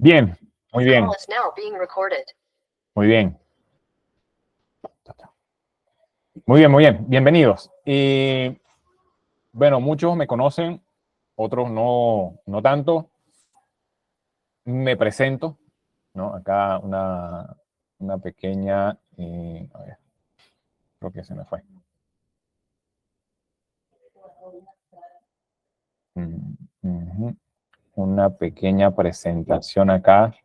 Bien, muy bien. Muy bien. Muy bien, muy bien. Bienvenidos. Bueno, muchos me conocen, otros no tanto. Me presento, ¿no? Acá una pequeña... a ver, creo que se me fue. Una pequeña presentación acá.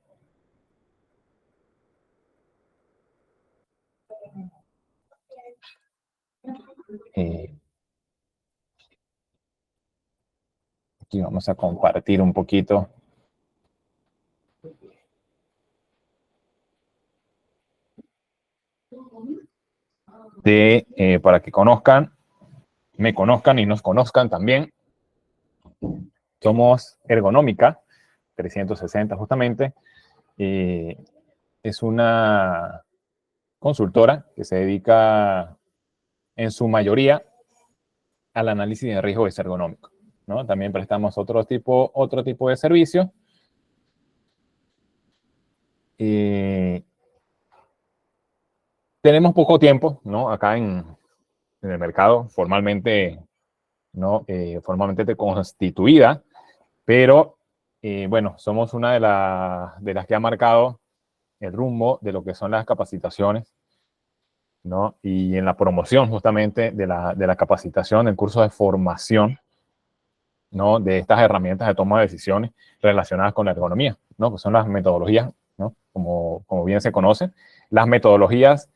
Aquí vamos a compartir un poquito. Para que me conozcan y nos conozcan también. Somos Ergonómica 360 justamente. Es una consultora que se dedica en su mayoría al análisis de riesgo ergonómico, ¿no? También prestamos otro tipo de servicios. Tenemos poco tiempo, ¿no? Acá en el mercado, formalmente constituida, pero bueno, somos una de las que ha marcado el rumbo de lo que son las capacitaciones, ¿no? Y en la promoción justamente de la capacitación, el curso de formación, ¿no? De estas herramientas de toma de decisiones relacionadas con la ergonomía, ¿no? Que son las metodologías, ¿no? Como bien se conocen, las metodologías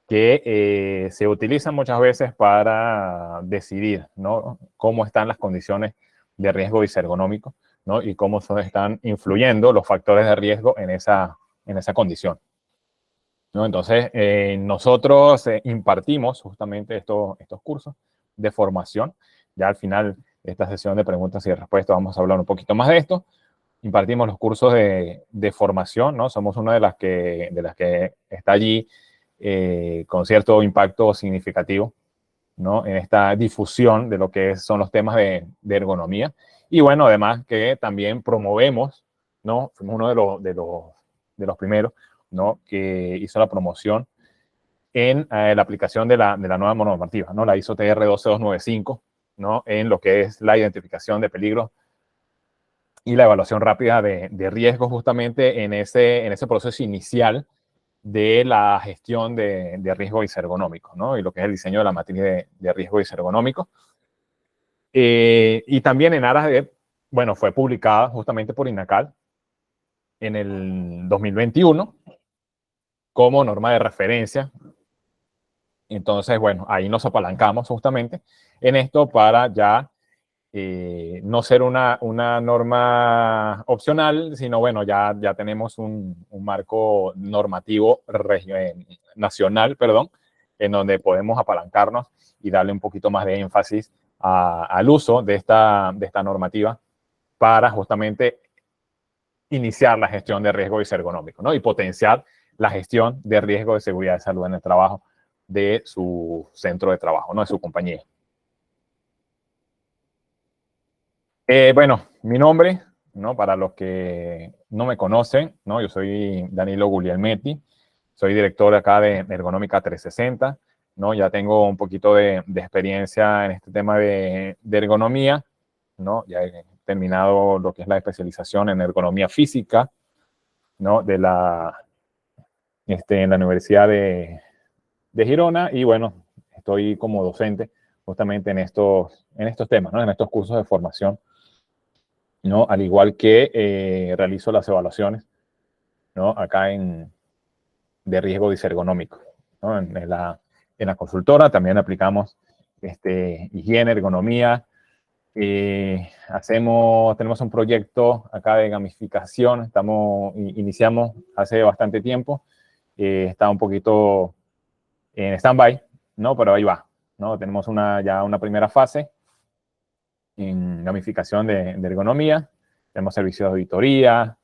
que se utilizan muchas veces para decidir, ¿no? Cómo están las condiciones de riesgo disergonómico, ¿no? Y cómo están influyendo los factores de riesgo en esa condición, ¿no? Entonces, nosotros impartimos justamente estos cursos de formación. Ya al final de esta sesión de preguntas y respuestas vamos a hablar un poquito más de esto. Impartimos los cursos de formación, ¿no? Somos una de las que está allí con cierto impacto significativo, ¿no? En esta difusión de lo que son los temas de ergonomía. Y bueno, además que también promovemos, ¿no? Fuimos uno de los primeros, ¿no? Que hizo la promoción en la aplicación de la nueva normativa, ¿no? La ISO TR 12295, ¿no? En lo que es la identificación de peligros y la evaluación rápida de riesgos justamente en ese proceso inicial de la gestión de riesgo ergonómico, ¿no? Y lo que es el diseño de la matriz de riesgo ergonómico. Y también en aras de, bueno, fue publicada justamente por INACAL en el 2021 como norma de referencia. Entonces, bueno, ahí nos apalancamos justamente en esto para ya no ser una norma opcional, sino bueno, ya tenemos un marco normativo nacional, perdón, en donde podemos apalancarnos y darle un poquito más de énfasis al uso de esta normativa para justamente iniciar la gestión de riesgo ergonómico, ¿no? Y potenciar la gestión de riesgo de seguridad y salud en el trabajo de su centro de trabajo, ¿no? De su compañía. Bueno, mi nombre, ¿no? Para los que no me conocen, ¿no? Yo soy Danilo Guglielmetti, soy director acá de Ergonómica 360, ¿no? Ya tengo un poquito de experiencia en este tema de ergonomía, ¿no? Ya he terminado lo que es la especialización en ergonomía física, ¿no? En la Universidad de Girona, y bueno, estoy como docente justamente en estos temas, ¿no? En estos cursos de formación, ¿no? Al igual que realizo las evaluaciones, ¿no? Acá de riesgo disergonómico, ¿no? En la consultora también aplicamos higiene, ergonomía. Tenemos un proyecto acá de gamificación, iniciamos hace bastante tiempo, está un poquito en stand-by, ¿no? Pero ahí va, ¿no? Tenemos ya una primera fase en gamificación de ergonomía. Tenemos servicios de auditoría,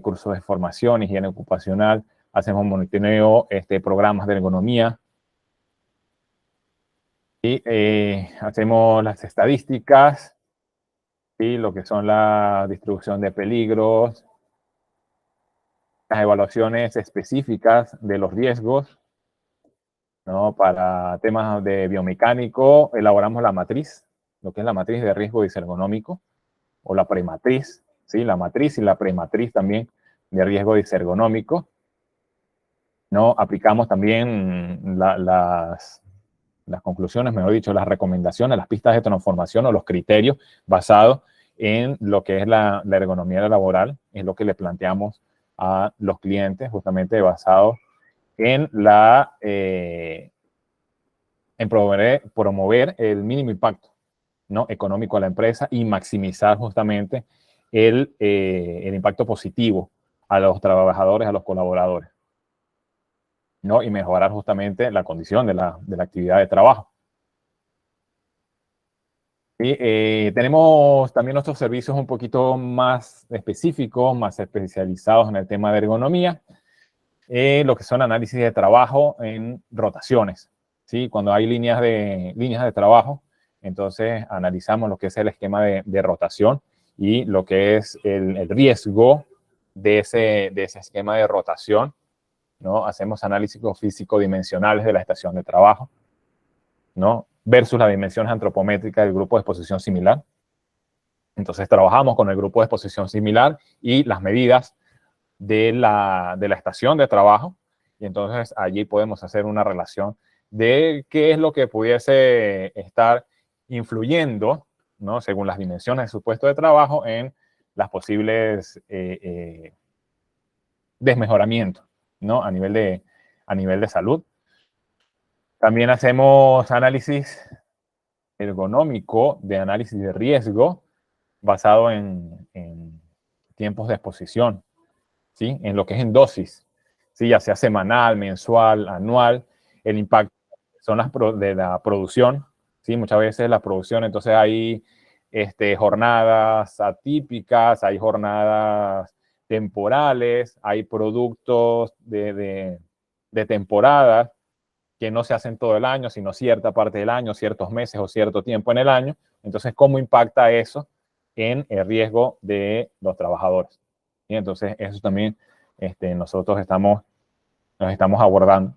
cursos de formación, higiene ocupacional, hacemos monitoreo, programas de ergonomía. Y hacemos las estadísticas, ¿sí? Lo que son la distribución de peligros, las evaluaciones específicas de los riesgos, ¿no? Para temas de biomecánico, elaboramos la matriz, lo que es la matriz de riesgo disergonómico, o la prematriz, ¿sí? La matriz y la prematriz también de riesgo disergonómico, ¿no? Aplicamos también las conclusiones, mejor dicho, las recomendaciones, las pistas de transformación o los criterios basados en lo que es la ergonomía laboral, es lo que le planteamos a los clientes, justamente basado en en promover el mínimo impacto, ¿no? Económico a la empresa y maximizar justamente el impacto positivo a los trabajadores, a los colaboradores, ¿no? Y mejorar justamente la condición de la actividad de trabajo. Y tenemos también nuestros servicios un poquito más específicos, más especializados en el tema de ergonomía, lo que son análisis de trabajo en rotaciones, ¿sí? Cuando hay líneas de trabajo, entonces analizamos lo que es el esquema de rotación y lo que es el riesgo de ese esquema de rotación, ¿no? Hacemos análisis físico-dimensionales de la estación de trabajo, ¿no? Versus las dimensiones antropométricas del grupo de exposición similar. Entonces trabajamos con el grupo de exposición similar y las medidas de la estación de trabajo, y entonces allí podemos hacer una relación de qué es lo que pudiese estar influyendo, ¿no? Según las dimensiones de su puesto de trabajo, en las posibles desmejoramientos, ¿no? A nivel de salud. También hacemos análisis ergonómico de análisis de riesgo basado en tiempos de exposición, ¿sí? En lo que es en dosis, ¿sí? Ya sea semanal, mensual, anual, el impacto son de la producción, ¿sí? Muchas veces la producción, entonces hay jornadas atípicas, hay jornadas temporales, hay productos de temporada que no se hacen todo el año, sino cierta parte del año, ciertos meses o cierto tiempo en el año. Entonces, ¿cómo impacta eso en el riesgo de los trabajadores? Y entonces, eso también nosotros nos estamos abordando.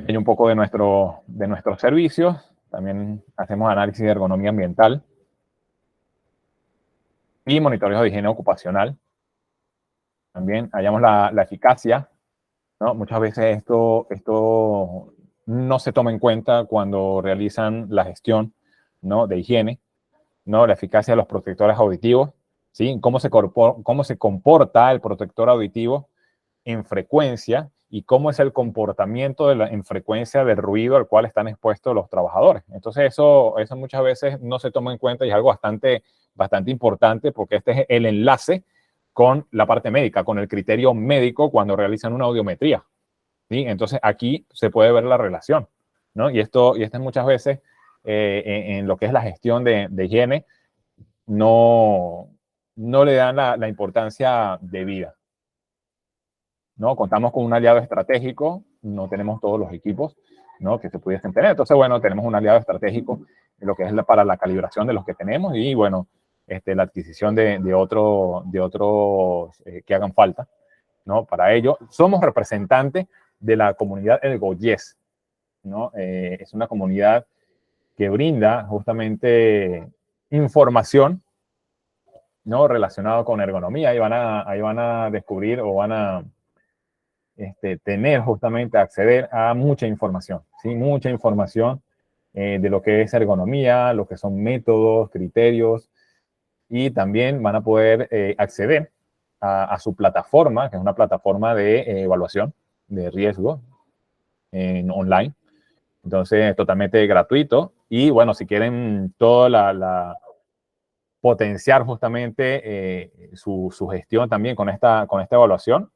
Hay un poco de nuestros servicios. También hacemos análisis de ergonomía ambiental y monitoreo de higiene ocupacional. También hallamos la eficacia, ¿no? Muchas veces esto no se toma en cuenta cuando realizan la gestión, ¿no? De higiene, ¿no? La eficacia de los protectores auditivos, ¿sí? Cómo se comporta el protector auditivo en frecuencia y cómo es el comportamiento en frecuencia del ruido al cual están expuestos los trabajadores. Entonces eso muchas veces no se toma en cuenta y es algo bastante importante porque este es el enlace con la parte médica, con el criterio médico cuando realizan una audiometría, ¿sí? Entonces aquí se puede ver la relación, ¿no? Y esto muchas veces en lo que es la gestión de higiene no le dan la importancia debida, ¿no? Contamos con un aliado estratégico, no tenemos todos los equipos, ¿no? Que se pudiesen tener. Entonces, bueno, tenemos un aliado estratégico en lo que es para la calibración de los que tenemos y, bueno, la adquisición de otros que hagan falta, ¿no? Para ello, somos representantes de la comunidad Ergoyes, ¿no? Es una comunidad que brinda justamente información, ¿no? Relacionado con ergonomía. Ahí van a descubrir o van a tener justamente acceder a mucha información, ¿sí? Mucha información de lo que es ergonomía, lo que son métodos, criterios, y también van a poder acceder a su plataforma, que es una plataforma de evaluación de riesgo online. Entonces, totalmente gratuito. Y bueno, si quieren toda potenciar justamente su gestión también con esta evaluación,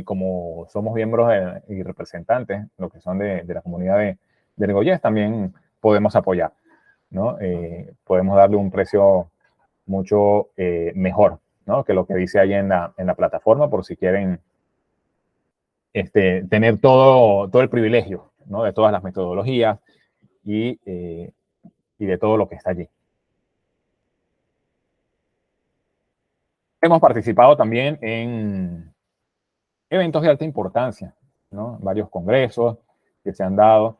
como somos miembros y representantes, lo que son de la comunidad de Ergoyes, también podemos apoyar, ¿no? Podemos darle un precio mucho mejor, ¿no? Que lo que dice ahí en la plataforma, por si quieren tener todo el privilegio, ¿no? De todas las metodologías y de todo lo que está allí. Hemos participado también en eventos de alta importancia, ¿no? Varios congresos que se han dado,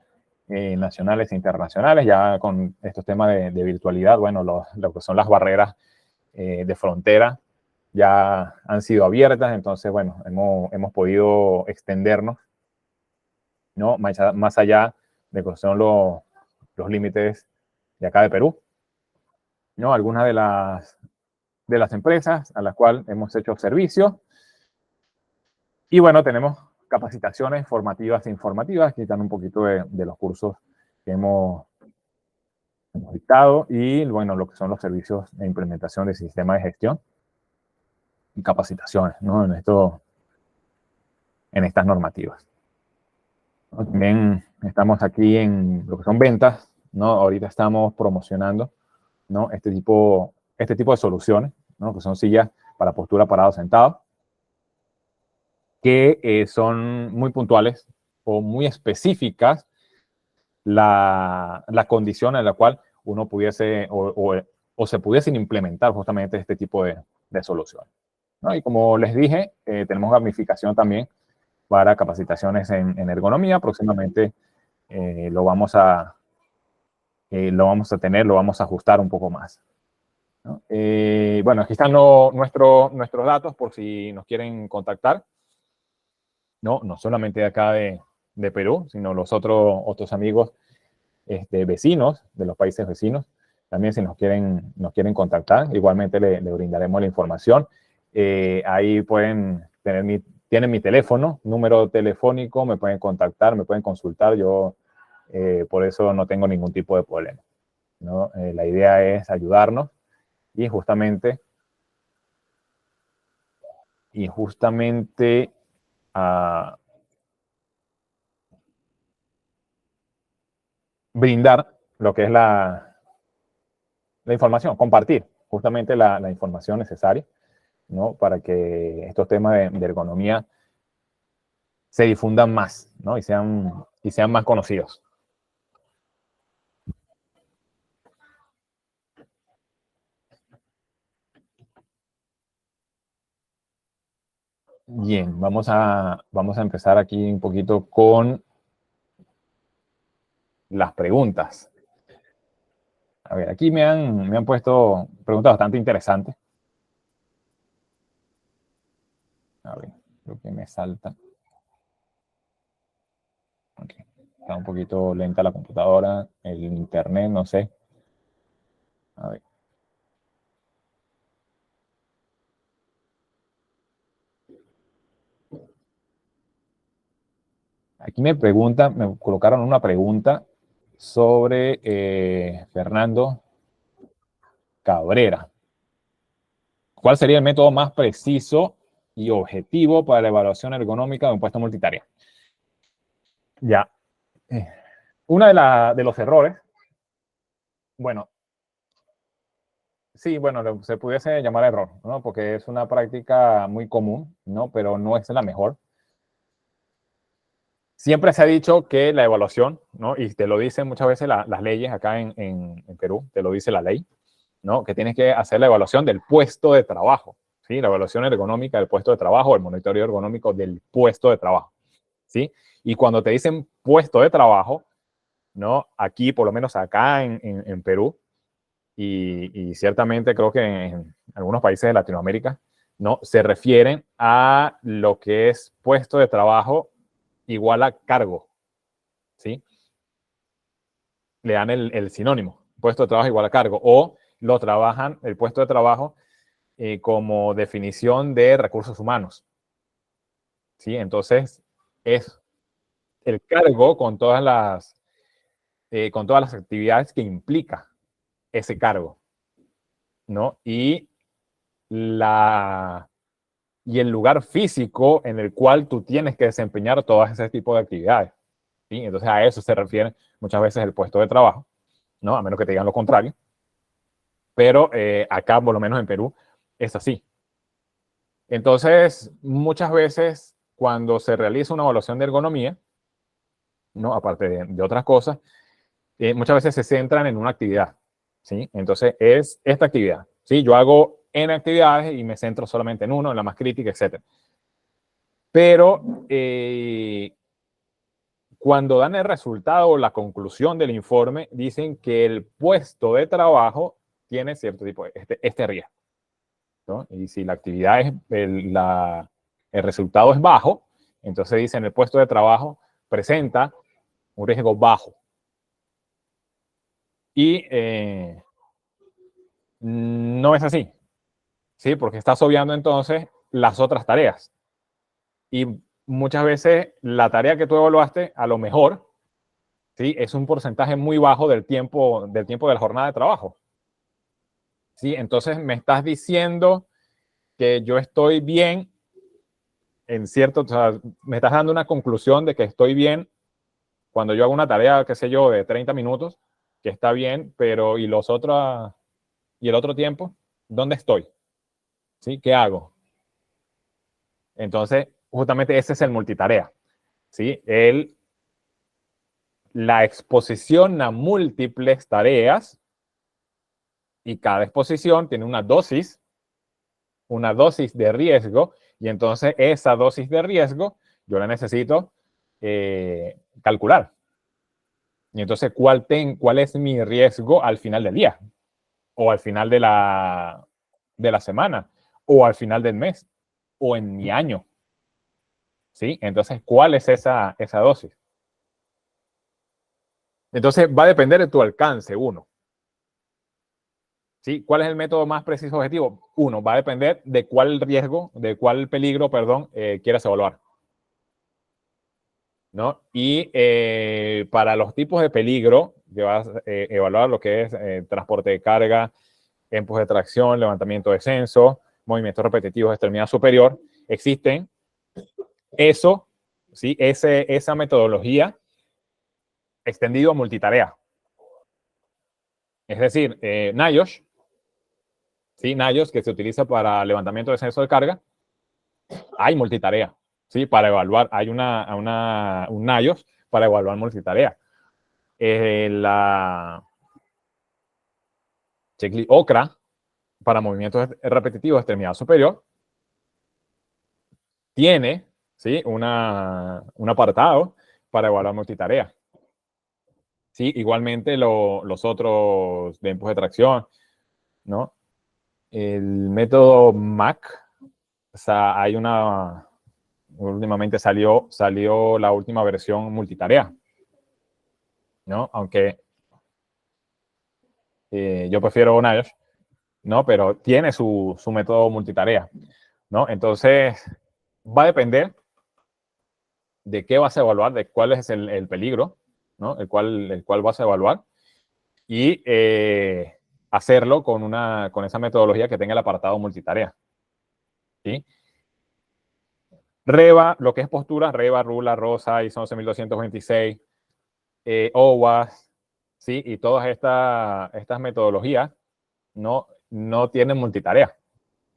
nacionales e internacionales, ya con estos temas de virtualidad, bueno, lo que son las barreras de frontera ya han sido abiertas, entonces, bueno, hemos podido extendernos, ¿no? Más allá de lo que son los límites de acá de Perú, ¿no? Algunas de las empresas a las cuales hemos hecho servicio. Y bueno, tenemos capacitaciones formativas e informativas, que están un poquito de los cursos que hemos dictado y bueno, lo que son los servicios de implementación de sistemas de gestión y capacitaciones, ¿no? En estas normativas. También estamos aquí en lo que son ventas, ¿no? Ahorita estamos promocionando, ¿no? Este tipo de soluciones, ¿no? Que son sillas para postura parado sentado, que son muy puntuales o muy específicas la condición en la cual uno pudiese o se pudiesen implementar justamente este tipo de soluciones, ¿no? Y como les dije, tenemos gamificación también para capacitaciones en ergonomía. Próximamente lo vamos a tener, lo vamos a ajustar un poco más, ¿no? Bueno, aquí están nuestros datos por si nos quieren contactar, ¿no? No solamente de acá de Perú, sino los otros amigos vecinos, de los países vecinos, también si nos quieren contactar, igualmente le brindaremos la información. Ahí tienen mi teléfono, número telefónico, me pueden contactar, me pueden consultar, yo por eso no tengo ningún tipo de problema, ¿no? La idea es ayudarnos y justamente a brindar lo que es la información, compartir justamente la información necesaria, ¿no? Para que estos temas de ergonomía se difundan más, ¿no? Y sean más conocidos. Bien, vamos a empezar aquí un poquito con las preguntas. A ver, aquí me han puesto preguntas bastante interesantes. A ver, lo que me salta. Okay. Está un poquito lenta la computadora, el internet, no sé. A ver. Aquí me colocaron una pregunta sobre Fernando Cabrera. ¿Cuál sería el método más preciso y objetivo para la evaluación ergonómica de un puesto multitarea? Ya. Uno de los errores, bueno, sí, bueno, se pudiese llamar error, ¿no? Porque es una práctica muy común, ¿no? Pero no es la mejor. Siempre se ha dicho que la evaluación, ¿no? Y te lo dicen muchas veces las leyes acá en Perú, te lo dice la ley, ¿no? Que tienes que hacer la evaluación del puesto de trabajo, ¿sí? La evaluación ergonómica del puesto de trabajo, el monitoreo ergonómico del puesto de trabajo, ¿sí? Y cuando te dicen puesto de trabajo, ¿no? Aquí, por lo menos acá en Perú, y ciertamente creo que en algunos países de Latinoamérica, ¿no? Se refieren a lo que es puesto de trabajo igual a cargo, ¿sí? Le dan el sinónimo, puesto de trabajo igual a cargo, o lo trabajan el puesto de trabajo como definición de recursos humanos, ¿sí? Entonces, es el cargo con todas las actividades que implica ese cargo, ¿no? La, y el lugar físico en el cual tú tienes que desempeñar todo ese tipo de actividades, ¿sí? Entonces, a eso se refiere muchas veces el puesto de trabajo, ¿no? A menos que te digan lo contrario. Pero acá, por lo menos en Perú, es así. Entonces, muchas veces cuando se realiza una evaluación de ergonomía, ¿no? Aparte de otras cosas, muchas veces se centran en una actividad, ¿sí? Entonces, es esta actividad, ¿sí? Yo hago en actividades y me centro solamente en uno, en la más crítica, etc. Pero cuando dan el resultado o la conclusión del informe, dicen que el puesto de trabajo tiene cierto tipo de este riesgo, ¿no? Y si la actividad es, el resultado es bajo, entonces dicen el puesto de trabajo presenta un riesgo bajo. Y no es así, ¿sí? Porque estás obviando entonces las otras tareas. Y muchas veces la tarea que tú evaluaste, a lo mejor, ¿sí? Es un porcentaje muy bajo del tiempo de la jornada de trabajo. ¿Sí? Entonces me estás diciendo que yo estoy bien en cierto, o sea, me estás dando una conclusión de que estoy bien cuando yo hago una tarea, qué sé yo, de 30 minutos, que está bien, pero ¿y los otros, y el otro tiempo? ¿Dónde estoy? ¿Sí? ¿Qué hago? Entonces, justamente ese es el multitarea, ¿sí? La exposición a múltiples tareas y cada exposición tiene una dosis de riesgo, y entonces esa dosis de riesgo yo la necesito calcular. Y entonces, ¿cuál es mi riesgo al final del día? O al final de la semana, o al final del mes, o en mi año. ¿Sí? Entonces, ¿cuál es esa dosis? Entonces, va a depender de tu alcance, uno. ¿Sí? ¿Cuál es el método más preciso objetivo? Uno, va a depender de cuál riesgo, de cuál peligro, perdón, quieras evaluar, ¿no? Y para los tipos de peligro, que vas a evaluar lo que es transporte de carga, empuje de tracción, levantamiento de descenso, movimientos repetitivos de extremidad superior, existen eso, ¿sí? Esa metodología extendido a multitarea. Es decir, NIOSH, ¿sí? NIOSH, que se utiliza para levantamiento de descenso de carga, hay multitarea, ¿sí? Para evaluar, hay un NIOSH para evaluar multitarea. La checklist OCRA para movimientos repetitivos de extremidad superior tiene, ¿sí? un apartado para evaluar multitarea. ¿Sí? Igualmente los otros de empuje de tracción, ¿no? El método MAC, o sea, últimamente salió la última versión multitarea, ¿no? Aunque yo prefiero NIOSH, ¿no? Pero tiene su método multitarea, ¿no? Entonces, va a depender de qué vas a evaluar, de cuál es el peligro, ¿no? El cual vas a evaluar, y hacerlo con esa metodología que tenga el apartado multitarea, ¿sí? REBA, lo que es postura, REBA, RULA, ROSA, ISO 11226, OWASP, ¿sí? Y todas estas metodologías no tienen multitarea,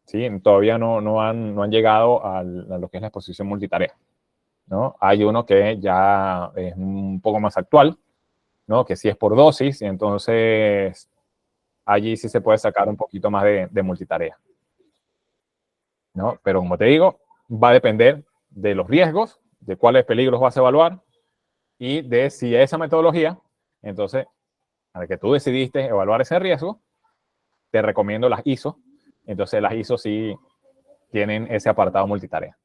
¿sí? Todavía no han llegado a lo que es la exposición multitarea, ¿no? Hay uno que ya es un poco más actual, ¿no? Que sí es por dosis, y entonces allí sí se puede sacar un poquito más de multitarea, ¿no? Pero como te digo, va a depender de los riesgos, de cuáles peligros vas a evaluar y de si esa metodología, entonces, a la que tú decidiste evaluar ese riesgo, te recomiendo las ISO. Entonces, las ISO sí tienen ese apartado multitarea.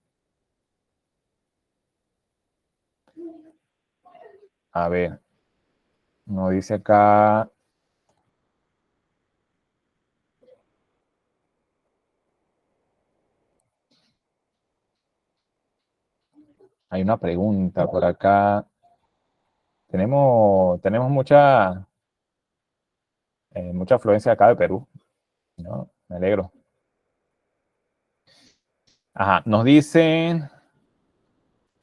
A ver, nos dice acá. Hay una pregunta por acá. Tenemos mucha afluencia acá de Perú, ¿no? Me alegro. Ajá, nos dicen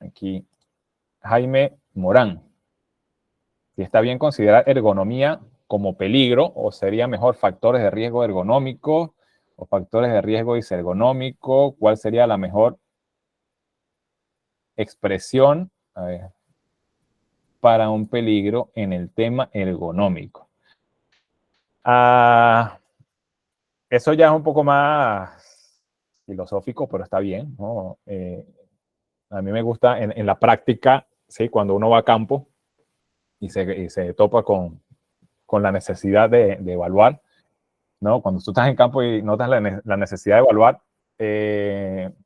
aquí Jaime Morán, si está bien considerar ergonomía como peligro, o sería mejor factores de riesgo ergonómico o factores de riesgo disergonómico. ¿Cuál sería la mejor expresión, a ver, para un peligro en el tema ergonómico? Eso ya es un poco más filosófico, pero está bien, ¿no? A mí me gusta en la práctica, ¿sí? Cuando uno va a campo y se topa con la necesidad de evaluar, ¿no? Cuando tú estás en campo y notas la necesidad de evaluar,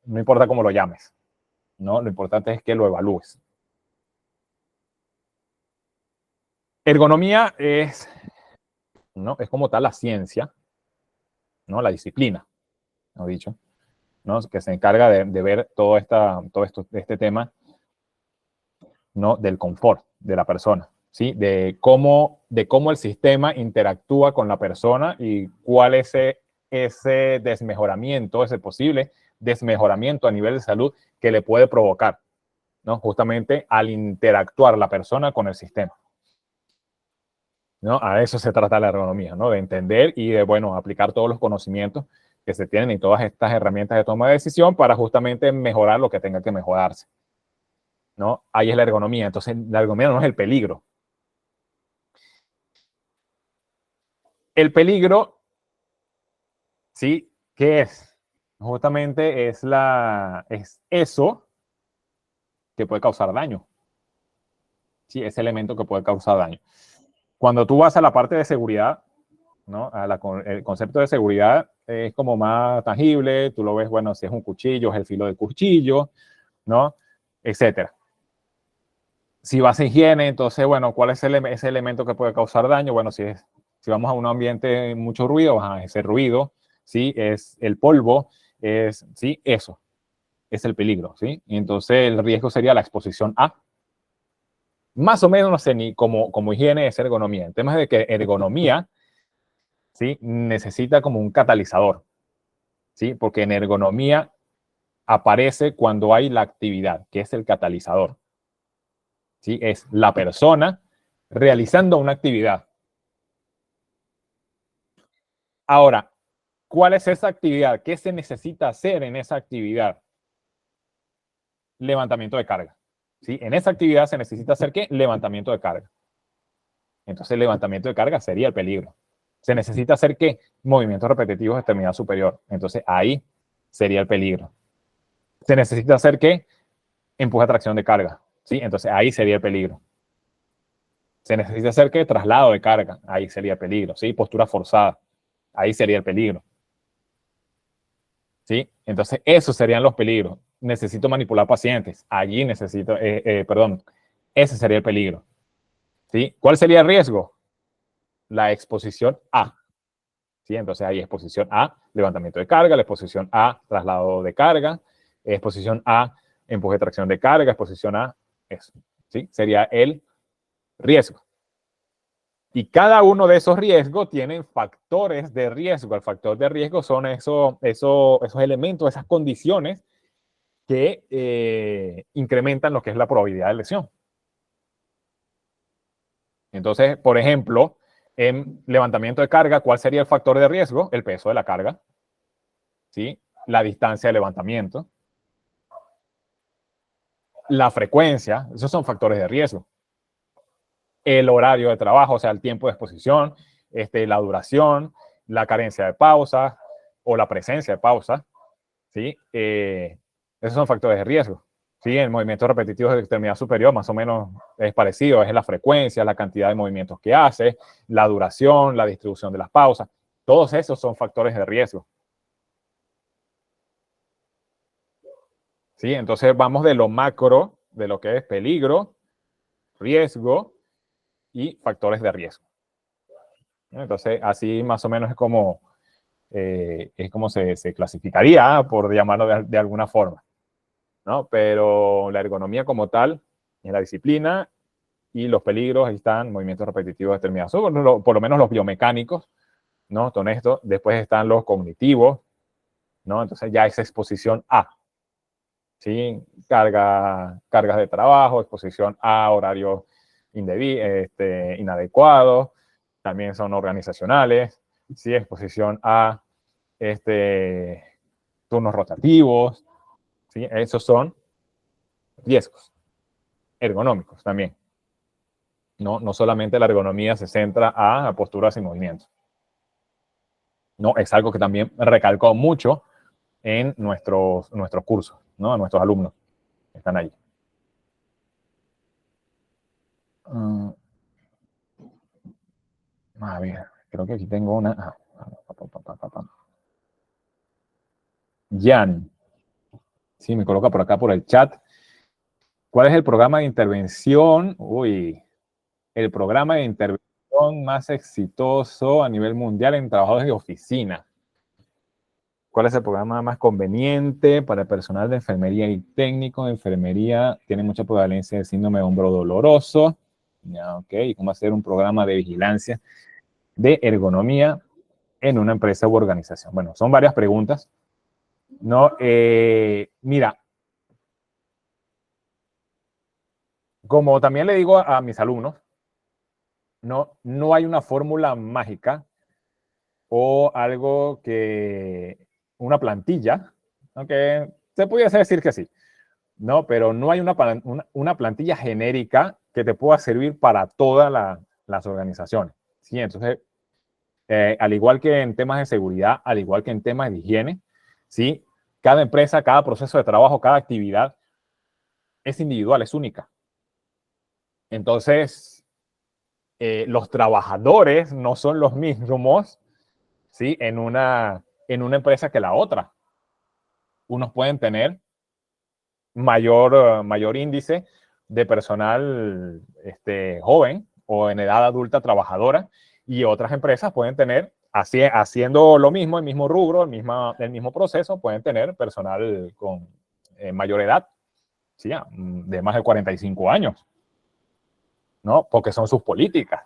no importa cómo lo llames, ¿no? Lo importante es que lo evalúes. Ergonomía es, ¿no? Es como tal la ciencia, ¿no? La disciplina, ¿no? Dicho, ¿no? Que se encarga de ver todo este tema, ¿no? Del confort de la persona, ¿sí? De cómo el sistema interactúa con la persona y cuál es ese desmejoramiento, ese posible desmejoramiento a nivel de salud que le puede provocar, ¿no? Justamente al interactuar la persona con el sistema, ¿no? A eso se trata la ergonomía, ¿no? De entender y de, bueno, aplicar todos los conocimientos que se tienen y todas estas herramientas de toma de decisión para justamente mejorar lo que tenga que mejorarse, ¿no? Ahí es la ergonomía. Entonces, la ergonomía no es el peligro. El peligro, ¿sí? ¿Qué es? Justamente es eso que puede causar daño. Sí, ese elemento que puede causar daño. Cuando tú vas a la parte de seguridad, ¿no? El concepto de seguridad es como más tangible, tú lo ves, bueno, si es un cuchillo, es el filo del cuchillo, ¿no? Etcétera. Si vas a higiene, entonces, bueno, ¿cuál es ese elemento que puede causar daño? Bueno, si vamos a un ambiente de mucho ruido, ese ruido, ¿sí? Es el polvo, ¿sí? Eso es el peligro, ¿sí? Y entonces el riesgo sería la exposición a, más o menos, no sé, ni como higiene es ergonomía. El tema es de que ergonomía, ¿sí? Necesita como un catalizador, ¿sí? Porque en ergonomía aparece cuando hay la actividad, que es el catalizador, ¿sí? Es la persona realizando una actividad. Ahora, ¿cuál es esa actividad? ¿Qué se necesita hacer en esa actividad? Levantamiento de carga, ¿sí? En esa actividad se necesita hacer ¿qué? Levantamiento de carga. Entonces, el levantamiento de carga sería el peligro. Se necesita hacer ¿qué? Movimientos repetitivos de extremidad superior. Entonces, ahí sería el peligro. Se necesita hacer ¿qué? Empuje a tracción de carga, ¿sí? Entonces, ahí sería el peligro. Se necesita hacer ¿qué? Traslado de carga, ahí sería el peligro, ¿sí? Postura forzada, ahí sería el peligro, ¿sí? Entonces, esos serían los peligros. Necesito manipular pacientes, allí necesito, perdón, ese sería el peligro, ¿sí? ¿Cuál sería el riesgo? La exposición a, ¿sí? Entonces, ahí exposición a levantamiento de carga, la exposición a traslado de carga, exposición a empuje de tracción de carga, exposición a eso, ¿sí? Sería el riesgo. Y cada uno de esos riesgos tienen factores de riesgo. El factor de riesgo son esos elementos, esas condiciones que incrementan lo que es la probabilidad de lesión. Entonces, por ejemplo, en levantamiento de carga, ¿cuál sería el factor de riesgo? El peso de la carga, ¿sí? La distancia de levantamiento, la frecuencia, esos son factores de riesgo. El horario de trabajo, o sea, el tiempo de exposición, la duración, la carencia de pausa o la presencia de pausa, ¿sí? Esos son factores de riesgo. ¿Sí? En movimientos repetitivos de extremidad superior más o menos es parecido, es la frecuencia, la cantidad de movimientos que hace, la duración, la distribución de las pausas. Todos esos son factores de riesgo. ¿Sí? Entonces vamos de lo macro, de lo que es peligro, riesgo y factores de riesgo. Entonces así más o menos es como se clasificaría, por llamarlo de alguna forma, ¿no? Pero la ergonomía como tal es la disciplina y los peligros, ahí están movimientos repetitivos determinados, por lo menos los biomecánicos, ¿no? Con esto, después están los cognitivos, ¿no? Entonces ya es exposición a, ¿sí? Cargas de trabajo, exposición a horarios inadecuados, también son organizacionales, ¿sí? Exposición a turnos rotativos, ¿sí? Esos son riesgos ergonómicos también. No solamente la ergonomía se centra a posturas y movimientos. ¿no? Es algo que también recalcó mucho en nuestros cursos, ¿no? A nuestros alumnos que están allí. A ver, creo que aquí tengo una. Jan, sí, me coloca por acá por el chat. ¿Cuál es el programa de intervención? Uy, el programa de intervención más exitoso a nivel mundial en trabajadores de oficina. ¿Cuál es el programa más conveniente para el personal de enfermería y técnico de enfermería? Tiene mucha prevalencia de síndrome de hombro doloroso. Ya, ok. ¿Cómo hacer un programa de vigilancia de ergonomía en una empresa u organización? Bueno, son varias preguntas. No, mira, como también le digo a mis alumnos, no hay una fórmula mágica o algo que, una plantilla, aunque se pudiese decir que sí, ¿no? Pero no hay una plantilla genérica que te pueda servir para todas las organizaciones, ¿sí? Entonces, al igual que en temas de seguridad, al igual que en temas de higiene, ¿sí? Cada empresa, cada proceso de trabajo, cada actividad es individual, es única. Entonces, los trabajadores no son los mismos, ¿sí? En una empresa que la otra. Unos pueden tener mayor índice de personal joven o en edad adulta trabajadora, y otras empresas pueden tener, haciendo lo mismo, el mismo rubro, el mismo proceso, pueden tener personal con mayor edad, ¿sí? De más de 45 años, ¿no? Porque son sus políticas,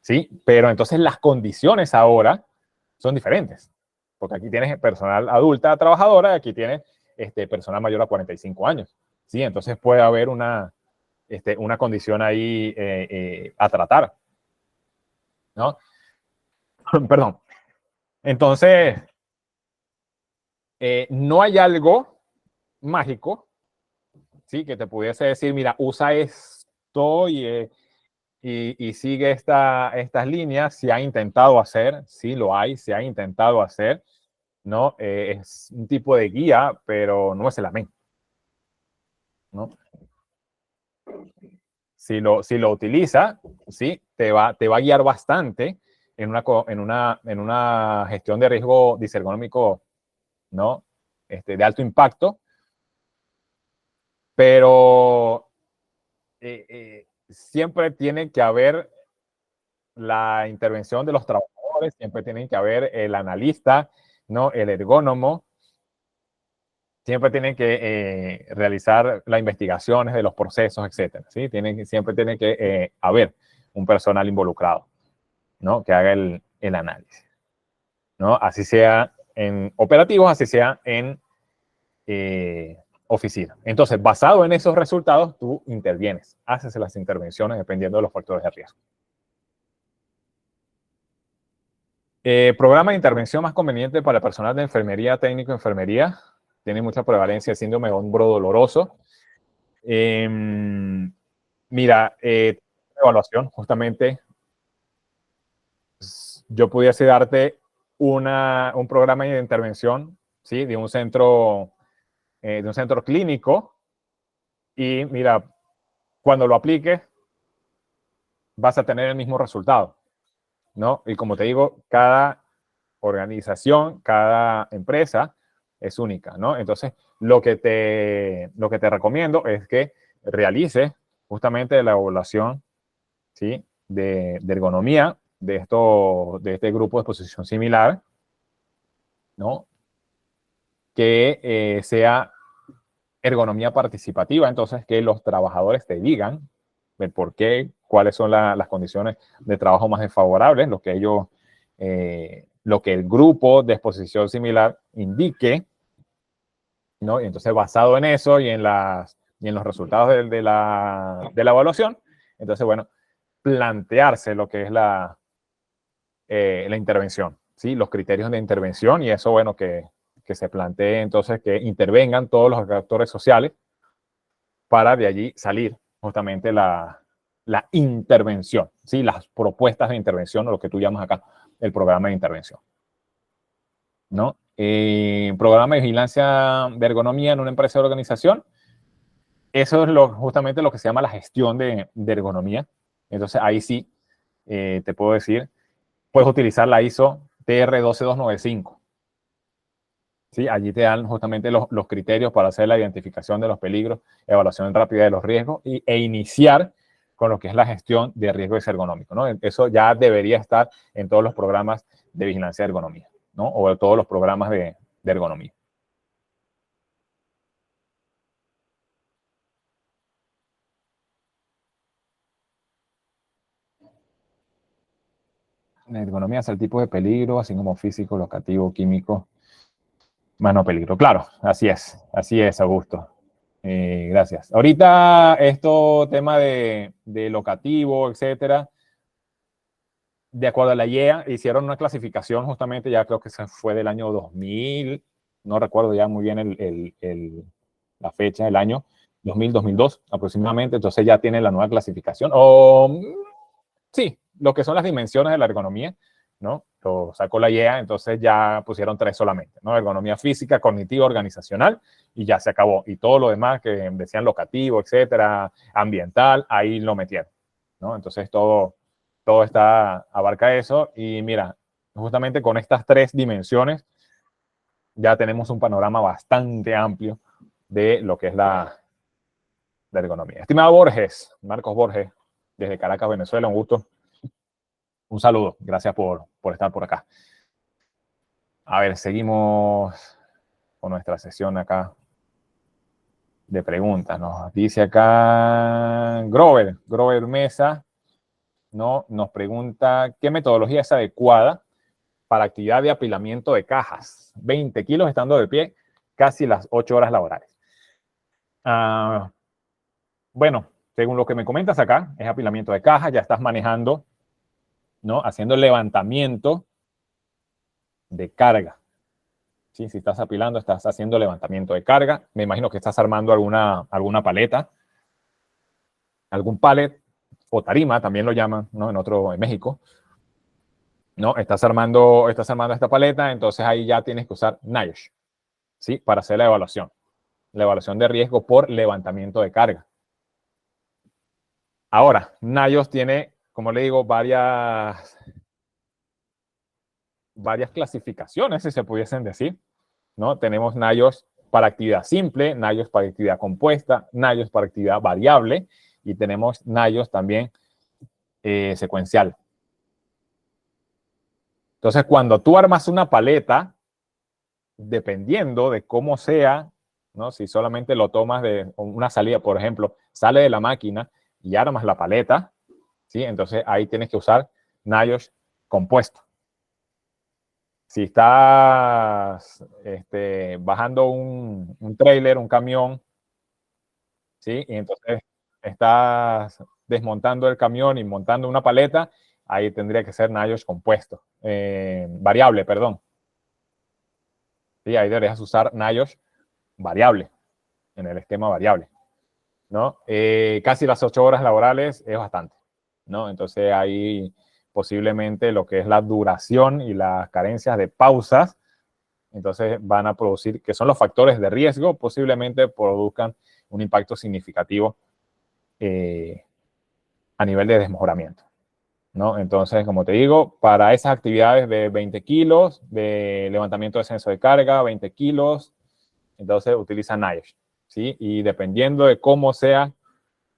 ¿sí? Pero entonces las condiciones ahora son diferentes, porque aquí tienes personal adulta trabajadora y aquí tienes personal mayor a 45 años, ¿sí? Entonces puede haber una condición ahí a tratar, ¿no? Perdón. Entonces, no hay algo mágico, ¿sí? Que te pudiese decir, mira, usa esto y sigue estas líneas. Se ha intentado hacer, sí lo hay, se ha intentado hacer, ¿no? Es un tipo de guía, pero no es el amén, ¿no? Si lo utiliza, ¿sí? Te va a guiar bastante en una gestión de riesgo disergonómico, ¿no? De alto impacto, pero siempre tiene que haber la intervención de los trabajadores, siempre tiene que haber el analista, ¿no? El ergónomo, siempre tienen que realizar las investigaciones de los procesos, etcétera, ¿sí? Siempre tiene que haber un personal involucrado, ¿no? Que haga el análisis, ¿no? Así sea en operativos, así sea en oficina. Entonces, basado en esos resultados, tú intervienes, haces las intervenciones dependiendo de los factores de riesgo. Programa de intervención más conveniente para el personal de enfermería, técnico de enfermería. Tiene mucha prevalencia de síndrome de hombro doloroso. Mira, evaluación, justamente, yo pudiese darte un programa de intervención, ¿sí? De un centro clínico, y mira, cuando lo apliques, vas a tener el mismo resultado, ¿no? Y como te digo, cada organización, cada empresa es única, ¿no? Entonces, lo que te recomiendo es que realices justamente la evaluación, ¿sí? De ergonomía de este grupo de exposición similar, ¿no? Que sea ergonomía participativa, entonces que los trabajadores te digan el por qué, cuáles son las condiciones de trabajo más desfavorables, lo que el grupo de exposición similar indique, ¿no? Y entonces, basado en eso y en los resultados de la evaluación, entonces, bueno, plantearse lo que es la intervención, ¿sí? Los criterios de intervención, y eso, bueno, que se plantee entonces que intervengan todos los actores sociales para de allí salir justamente la intervención, ¿sí? Las propuestas de intervención, o lo que tú llamas acá el programa de intervención. ¿no? Programa de vigilancia de ergonomía en una empresa o organización. Eso es justamente lo que se llama la gestión de ergonomía. Entonces, ahí sí te puedo decir, puedes utilizar la ISO TR 12295. ¿Sí? Allí te dan justamente los criterios para hacer la identificación de los peligros, evaluación rápida de los riesgos e iniciar con lo que es la gestión de riesgos ergonómicos, ¿no? Eso ya debería estar en todos los programas de vigilancia de ergonomía, ¿no? O en todos los programas de ergonomía. La ergonomía es el tipo de peligro, así como físico, locativo, químico, más no peligro. Claro, así es, Augusto. Gracias. Ahorita esto, tema de locativo, etcétera, de acuerdo a la IEA, hicieron una clasificación justamente, ya creo que se fue del año 2000, no recuerdo ya muy bien la fecha, el año, 2000, 2002 aproximadamente, entonces ya tiene la nueva clasificación. Sí, lo que son las dimensiones de la ergonomía, ¿no? Lo sacó la IEA, entonces ya pusieron 3 solamente, ¿no? Ergonomía física, cognitiva, organizacional, y ya se acabó. Y todo lo demás que decían locativo, etcétera, ambiental, ahí lo metieron, ¿no? Entonces todo abarca eso. Y mira, justamente con estas 3 dimensiones ya tenemos un panorama bastante amplio de lo que es la ergonomía. Estimado Borges, Marcos Borges, desde Caracas, Venezuela, un gusto. Un saludo, gracias por estar por acá. A ver, seguimos con nuestra sesión acá de preguntas. Nos dice acá Grover Mesa, ¿no? Nos pregunta, ¿qué metodología es adecuada para actividad de apilamiento de cajas? 20 kilos estando de pie, casi las 8 horas laborales. Bueno, según lo que me comentas acá, es apilamiento de cajas, ya estás manejando, ¿no? Haciendo levantamiento de carga. ¿Sí? Si estás apilando, estás haciendo levantamiento de carga. Me imagino que estás armando alguna paleta, algún pallet o tarima, también lo llaman, ¿no? En México. ¿No? Estás armando esta paleta, entonces ahí ya tienes que usar NIOSH, ¿sí? Para hacer la evaluación. La evaluación de riesgo por levantamiento de carga. Ahora, NIOSH tiene, como le digo, varias clasificaciones, si se pudiesen decir, ¿no? Tenemos NIOSH para actividad simple, NIOSH para actividad compuesta, NIOSH para actividad variable y tenemos NIOSH también secuencial. Entonces, cuando tú armas una paleta, dependiendo de cómo sea, ¿no? Si solamente lo tomas de una salida, por ejemplo, sale de la máquina y armas la paleta, ¿sí? Entonces ahí tienes que usar NIOSH compuesto. Si estás bajando un trailer, un camión, ¿sí? Y entonces estás desmontando el camión y montando una paleta, ahí tendría que ser NIOSH compuesto, variable, perdón. Sí, ahí deberías usar NIOSH variable, en el esquema variable, ¿no? Casi las 8 horas laborales es bastante, ¿no? Entonces ahí posiblemente lo que es la duración y las carencias de pausas, entonces van a producir, que son los factores de riesgo, posiblemente produzcan un impacto significativo a nivel de desmejoramiento, ¿no? Entonces, como te digo, para esas actividades de 20 kilos, de levantamiento de descenso de carga, 20 kilos, entonces utiliza NIOSH, ¿sí? Y dependiendo de cómo sea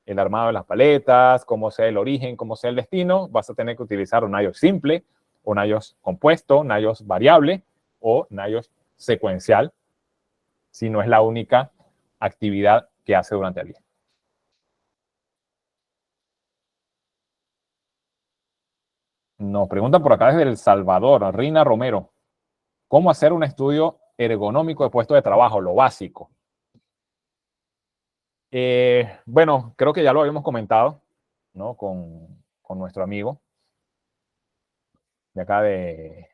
el armado de las paletas, cómo sea el origen, cómo sea el destino, vas a tener que utilizar un NIOSH simple, un NIOSH compuesto, NIOSH variable o NIOSH secuencial, si no es la única actividad que hace durante el día. Nos preguntan por acá desde El Salvador, Rina Romero, ¿cómo hacer un estudio ergonómico de puesto de trabajo? Lo básico. Bueno, creo que ya lo habíamos comentado, ¿no? Con nuestro amigo de acá de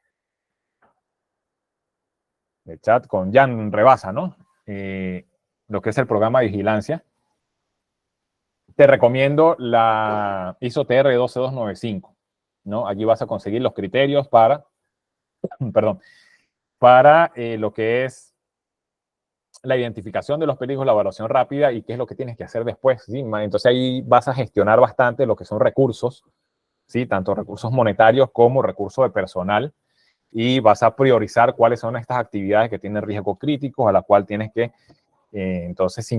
chat, con Jan Rebasa, ¿no? Lo que es el programa de vigilancia. Te recomiendo la ISO TR 12295, ¿no? Allí vas a conseguir los criterios para, perdón, para lo que es la identificación de los peligros, la evaluación rápida y qué es lo que tienes que hacer después. ¿Sí? Entonces ahí vas a gestionar bastante lo que son recursos, ¿sí? Tanto recursos monetarios como recursos de personal, y vas a priorizar cuáles son estas actividades que tienen riesgos críticos, a la cual tienes que entonces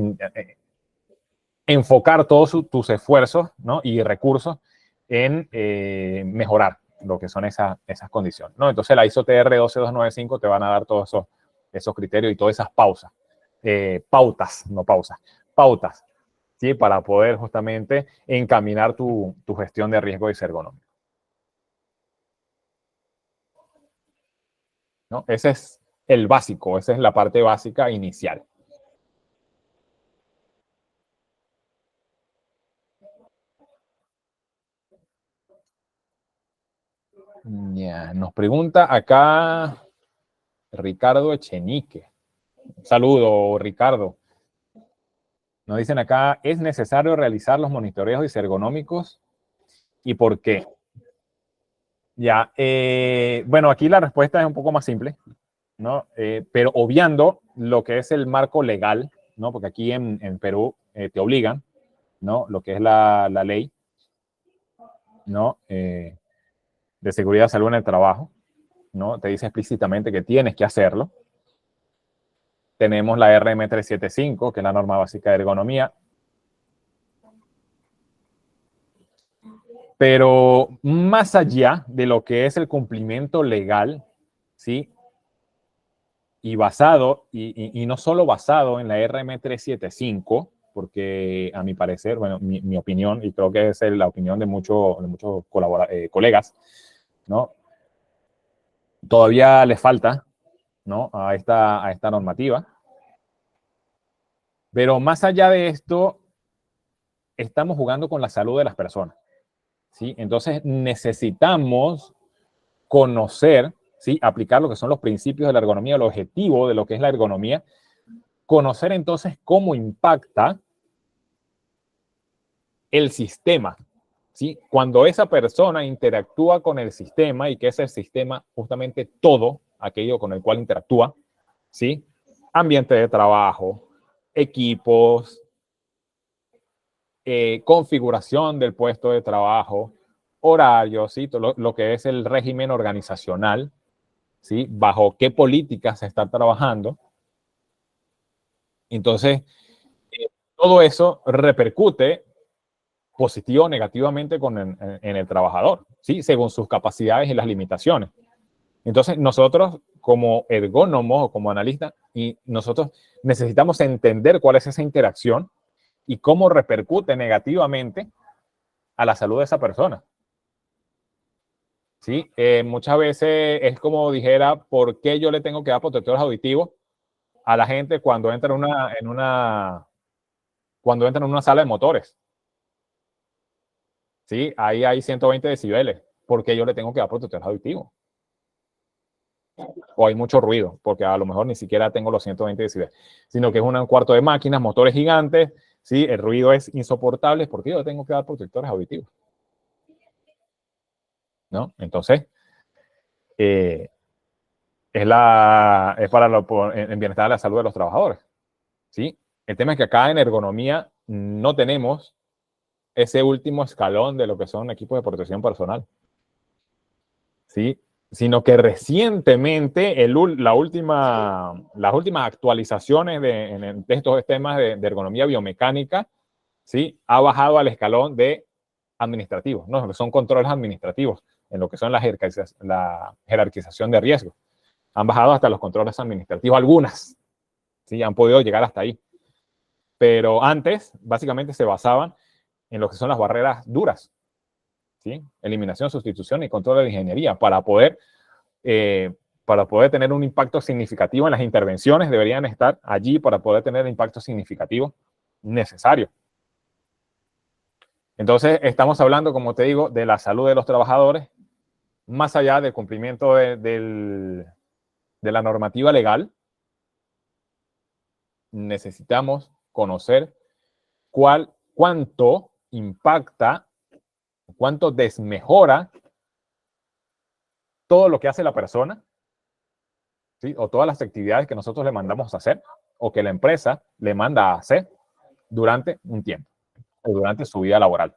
enfocar todos tus esfuerzos, ¿no? Y recursos en mejorar lo que son esas condiciones, ¿no? Entonces la ISO TR 12295 te van a dar todos esos criterios y todas esas pautas, no pausas, pautas, ¿sí? Para poder justamente encaminar tu gestión de riesgo y ergonómico, ¿no? Ese es el básico, esa es la parte básica inicial. Ya, nos pregunta acá Ricardo Echenique. Un saludo, Ricardo. Nos dicen acá, ¿es necesario realizar los monitoreos ergonómicos y por qué? Ya, bueno, aquí la respuesta es un poco más simple, ¿no? Pero obviando lo que es el marco legal, ¿no? Porque aquí en Perú te obligan, ¿no? Lo que es la ley, ¿no? De seguridad y salud en el trabajo, ¿no? Te dice explícitamente que tienes que hacerlo. Tenemos la RM375, que es la norma básica de ergonomía. Pero más allá de lo que es el cumplimiento legal, ¿sí? Y basado, y no solo basado en la RM375, porque a mi parecer, bueno, mi opinión, y creo que es la opinión de muchos colegas, ¿no? Todavía le falta, ¿no? A esta normativa. Pero más allá de esto, estamos jugando con la salud de las personas, ¿sí? Entonces necesitamos conocer, ¿sí? Aplicar lo que son los principios de la ergonomía, el objetivo de lo que es la ergonomía, conocer entonces cómo impacta el sistema, ¿sí? Cuando esa persona interactúa con el sistema, y que es el sistema justamente todo aquello con el cual interactúa, ¿sí? Ambiente de trabajo, equipos, configuración del puesto de trabajo, horarios, ¿sí? Todo lo que es el régimen organizacional, ¿sí? Bajo qué políticas se está trabajando. Entonces, todo eso repercute positivo o negativamente en el trabajador, ¿sí? Según sus capacidades y las limitaciones. Entonces, nosotros como ergónomos o como analistas, y nosotros necesitamos entender cuál es esa interacción y cómo repercute negativamente a la salud de esa persona. ¿Sí? Muchas veces es como dijera, ¿por qué yo le tengo que dar protectores auditivos a la gente cuando entra cuando entra en una sala de motores? ¿Sí? Ahí hay 120 decibeles. ¿Por qué yo le tengo que dar protectores auditivos? O hay mucho ruido, porque a lo mejor ni siquiera tengo los 120 decibeles, sino que es un cuarto de máquinas, motores gigantes, ¿sí? El ruido es insoportable. ¿Por qué yo le tengo que dar protectores auditivos? ¿No? Entonces, eh, es para el bienestar de la salud de los trabajadores, ¿sí? El tema es que acá en ergonomía no tenemos ese último escalón de lo que son equipos de protección personal, ¿sí? Sino que recientemente las últimas actualizaciones de estos temas de ergonomía biomecánica, ¿sí? Ha bajado al escalón de administrativos, ¿no? Que son controles administrativos en lo que son la jerarquización de riesgos. Han bajado hasta los controles administrativos, algunas, ¿sí? Han podido llegar hasta ahí. Pero antes, básicamente, se basaban en lo que son las barreras duras, ¿sí? Eliminación, sustitución y control de ingeniería para poder tener un impacto significativo en las intervenciones. Deberían estar allí para poder tener el impacto significativo necesario. Entonces, estamos hablando, como te digo, de la salud de los trabajadores, más allá del cumplimiento de la normativa legal. Necesitamos conocer cuánto impacta, cuánto desmejora todo lo que hace la persona, ¿sí? O todas las actividades que nosotros le mandamos a hacer o que la empresa le manda a hacer durante un tiempo o durante su vida laboral.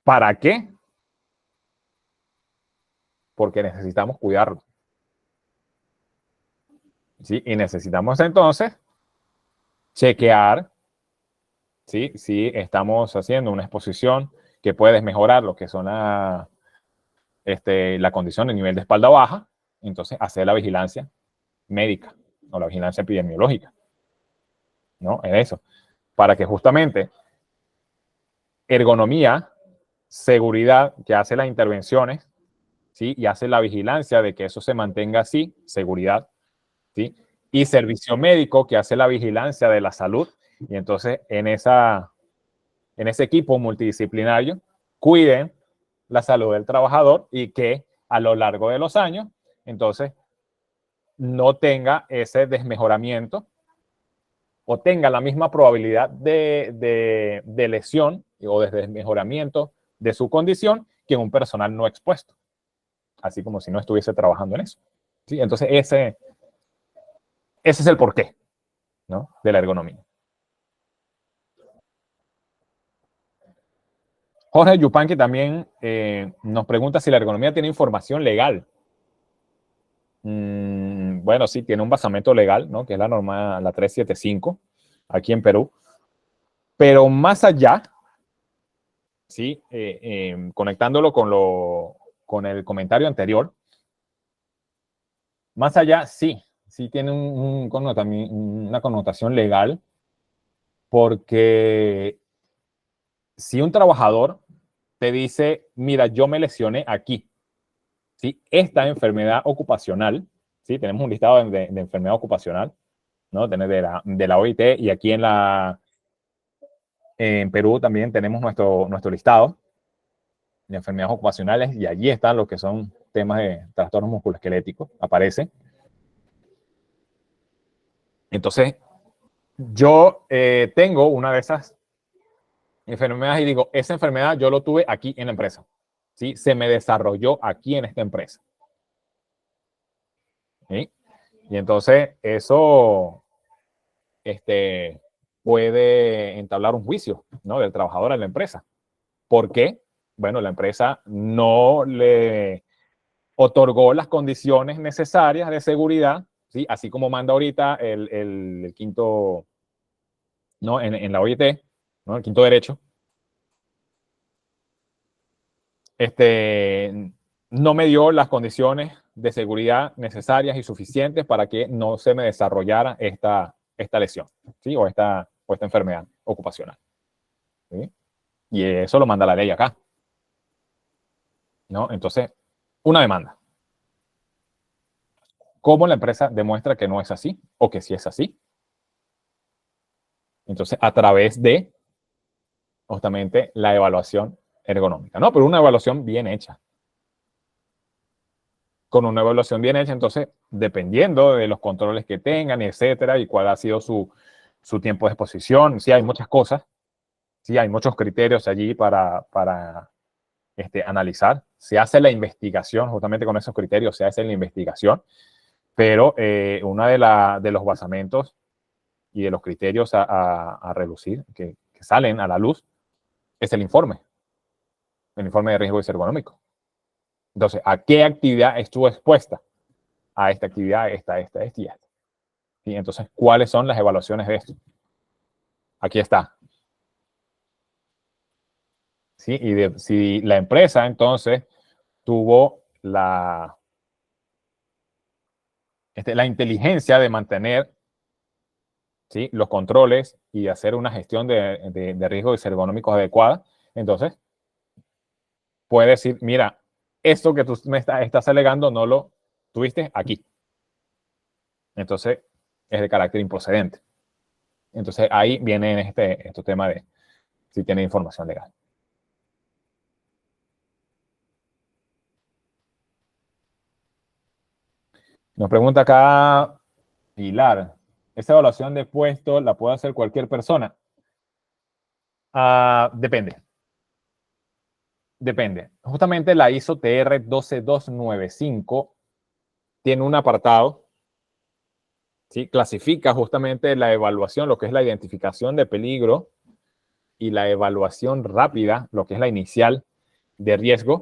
¿Para qué? Porque necesitamos cuidarlo. ¿Sí? Y necesitamos entonces chequear, ¿sí? Si estamos haciendo una exposición que puedes mejorar lo que son la condición de nivel de espalda baja, entonces hacer la vigilancia médica o la vigilancia epidemiológica, ¿no? En eso, para que justamente ergonomía, seguridad, que hace las intervenciones, ¿sí? Y hace la vigilancia de que eso se mantenga así, seguridad, ¿sí? Y servicio médico, que hace la vigilancia de la salud, y entonces en ese equipo multidisciplinario cuiden la salud del trabajador y que a lo largo de los años, entonces, no tenga ese desmejoramiento o tenga la misma probabilidad de lesión o de desmejoramiento de su condición que un personal no expuesto, así como si no estuviese trabajando en eso. ¿Sí? Entonces, ese es el porqué, ¿no? De la ergonomía. Jorge Yupanqui también nos pregunta si la ergonomía tiene información legal. Bueno, sí, tiene un basamento legal, ¿no? Que es la norma, la 375, aquí en Perú. Pero más allá, ¿sí? Conectándolo con el comentario anterior, más allá, sí tiene una connotación legal, porque si un trabajador te dice, mira, yo me lesioné aquí, ¿sí? Esta enfermedad ocupacional, ¿sí? Tenemos un listado de enfermedad ocupacional, ¿no? De la OIT, y aquí en Perú también tenemos nuestro listado de enfermedades ocupacionales, y allí están los que son temas de trastornos musculoesqueléticos, aparece. Entonces, yo tengo una de esas enfermedades y digo, esa enfermedad yo lo tuve aquí en la empresa, ¿sí? Se me desarrolló aquí en esta empresa, ¿sí? Y entonces eso puede entablar un juicio, ¿no? Del trabajador en la empresa. ¿Por qué? Bueno, la empresa no le otorgó las condiciones necesarias de seguridad, ¿sí? Así como manda ahorita el quinto, ¿no? En la OIT, ¿no? El quinto derecho. No me dio las condiciones de seguridad necesarias y suficientes para que no se me desarrollara esta lesión, ¿sí? O esta enfermedad ocupacional, ¿sí? Y eso lo manda la ley acá, ¿no? Entonces, una demanda. ¿Cómo la empresa demuestra que no es así o que sí es así? Entonces, a través de justamente la evaluación ergonómica, ¿no? Pero una evaluación bien hecha. Con una evaluación bien hecha, entonces, dependiendo de los controles que tengan, etcétera, y cuál ha sido su tiempo de exposición, sí hay muchas cosas, sí hay muchos criterios allí para analizar. Se hace la investigación, justamente con esos criterios se hace la investigación, pero uno de los basamentos y de los criterios a relucir, que salen a la luz, es el informe de riesgo ergonómico. Entonces, ¿a qué actividad estuvo expuesta? A esta actividad, esta y esta. ¿Sí? Entonces, ¿cuáles son las evaluaciones de esto? Aquí está. ¿Sí? Y si la empresa, entonces, tuvo la inteligencia de mantener, ¿sí? Los controles y hacer una gestión de riesgos ergonómicos adecuada, entonces puede decir, mira, esto que tú me estás alegando no lo tuviste aquí. Entonces, es de carácter improcedente. Entonces, ahí viene este tema de si tiene información legal. Nos pregunta acá Pilar, ¿esa evaluación de puesto la puede hacer cualquier persona? Depende. Depende. Justamente la ISO TR 12295 tiene un apartado, ¿sí? Clasifica justamente la evaluación, lo que es la identificación de peligro, y la evaluación rápida, lo que es la inicial de riesgo.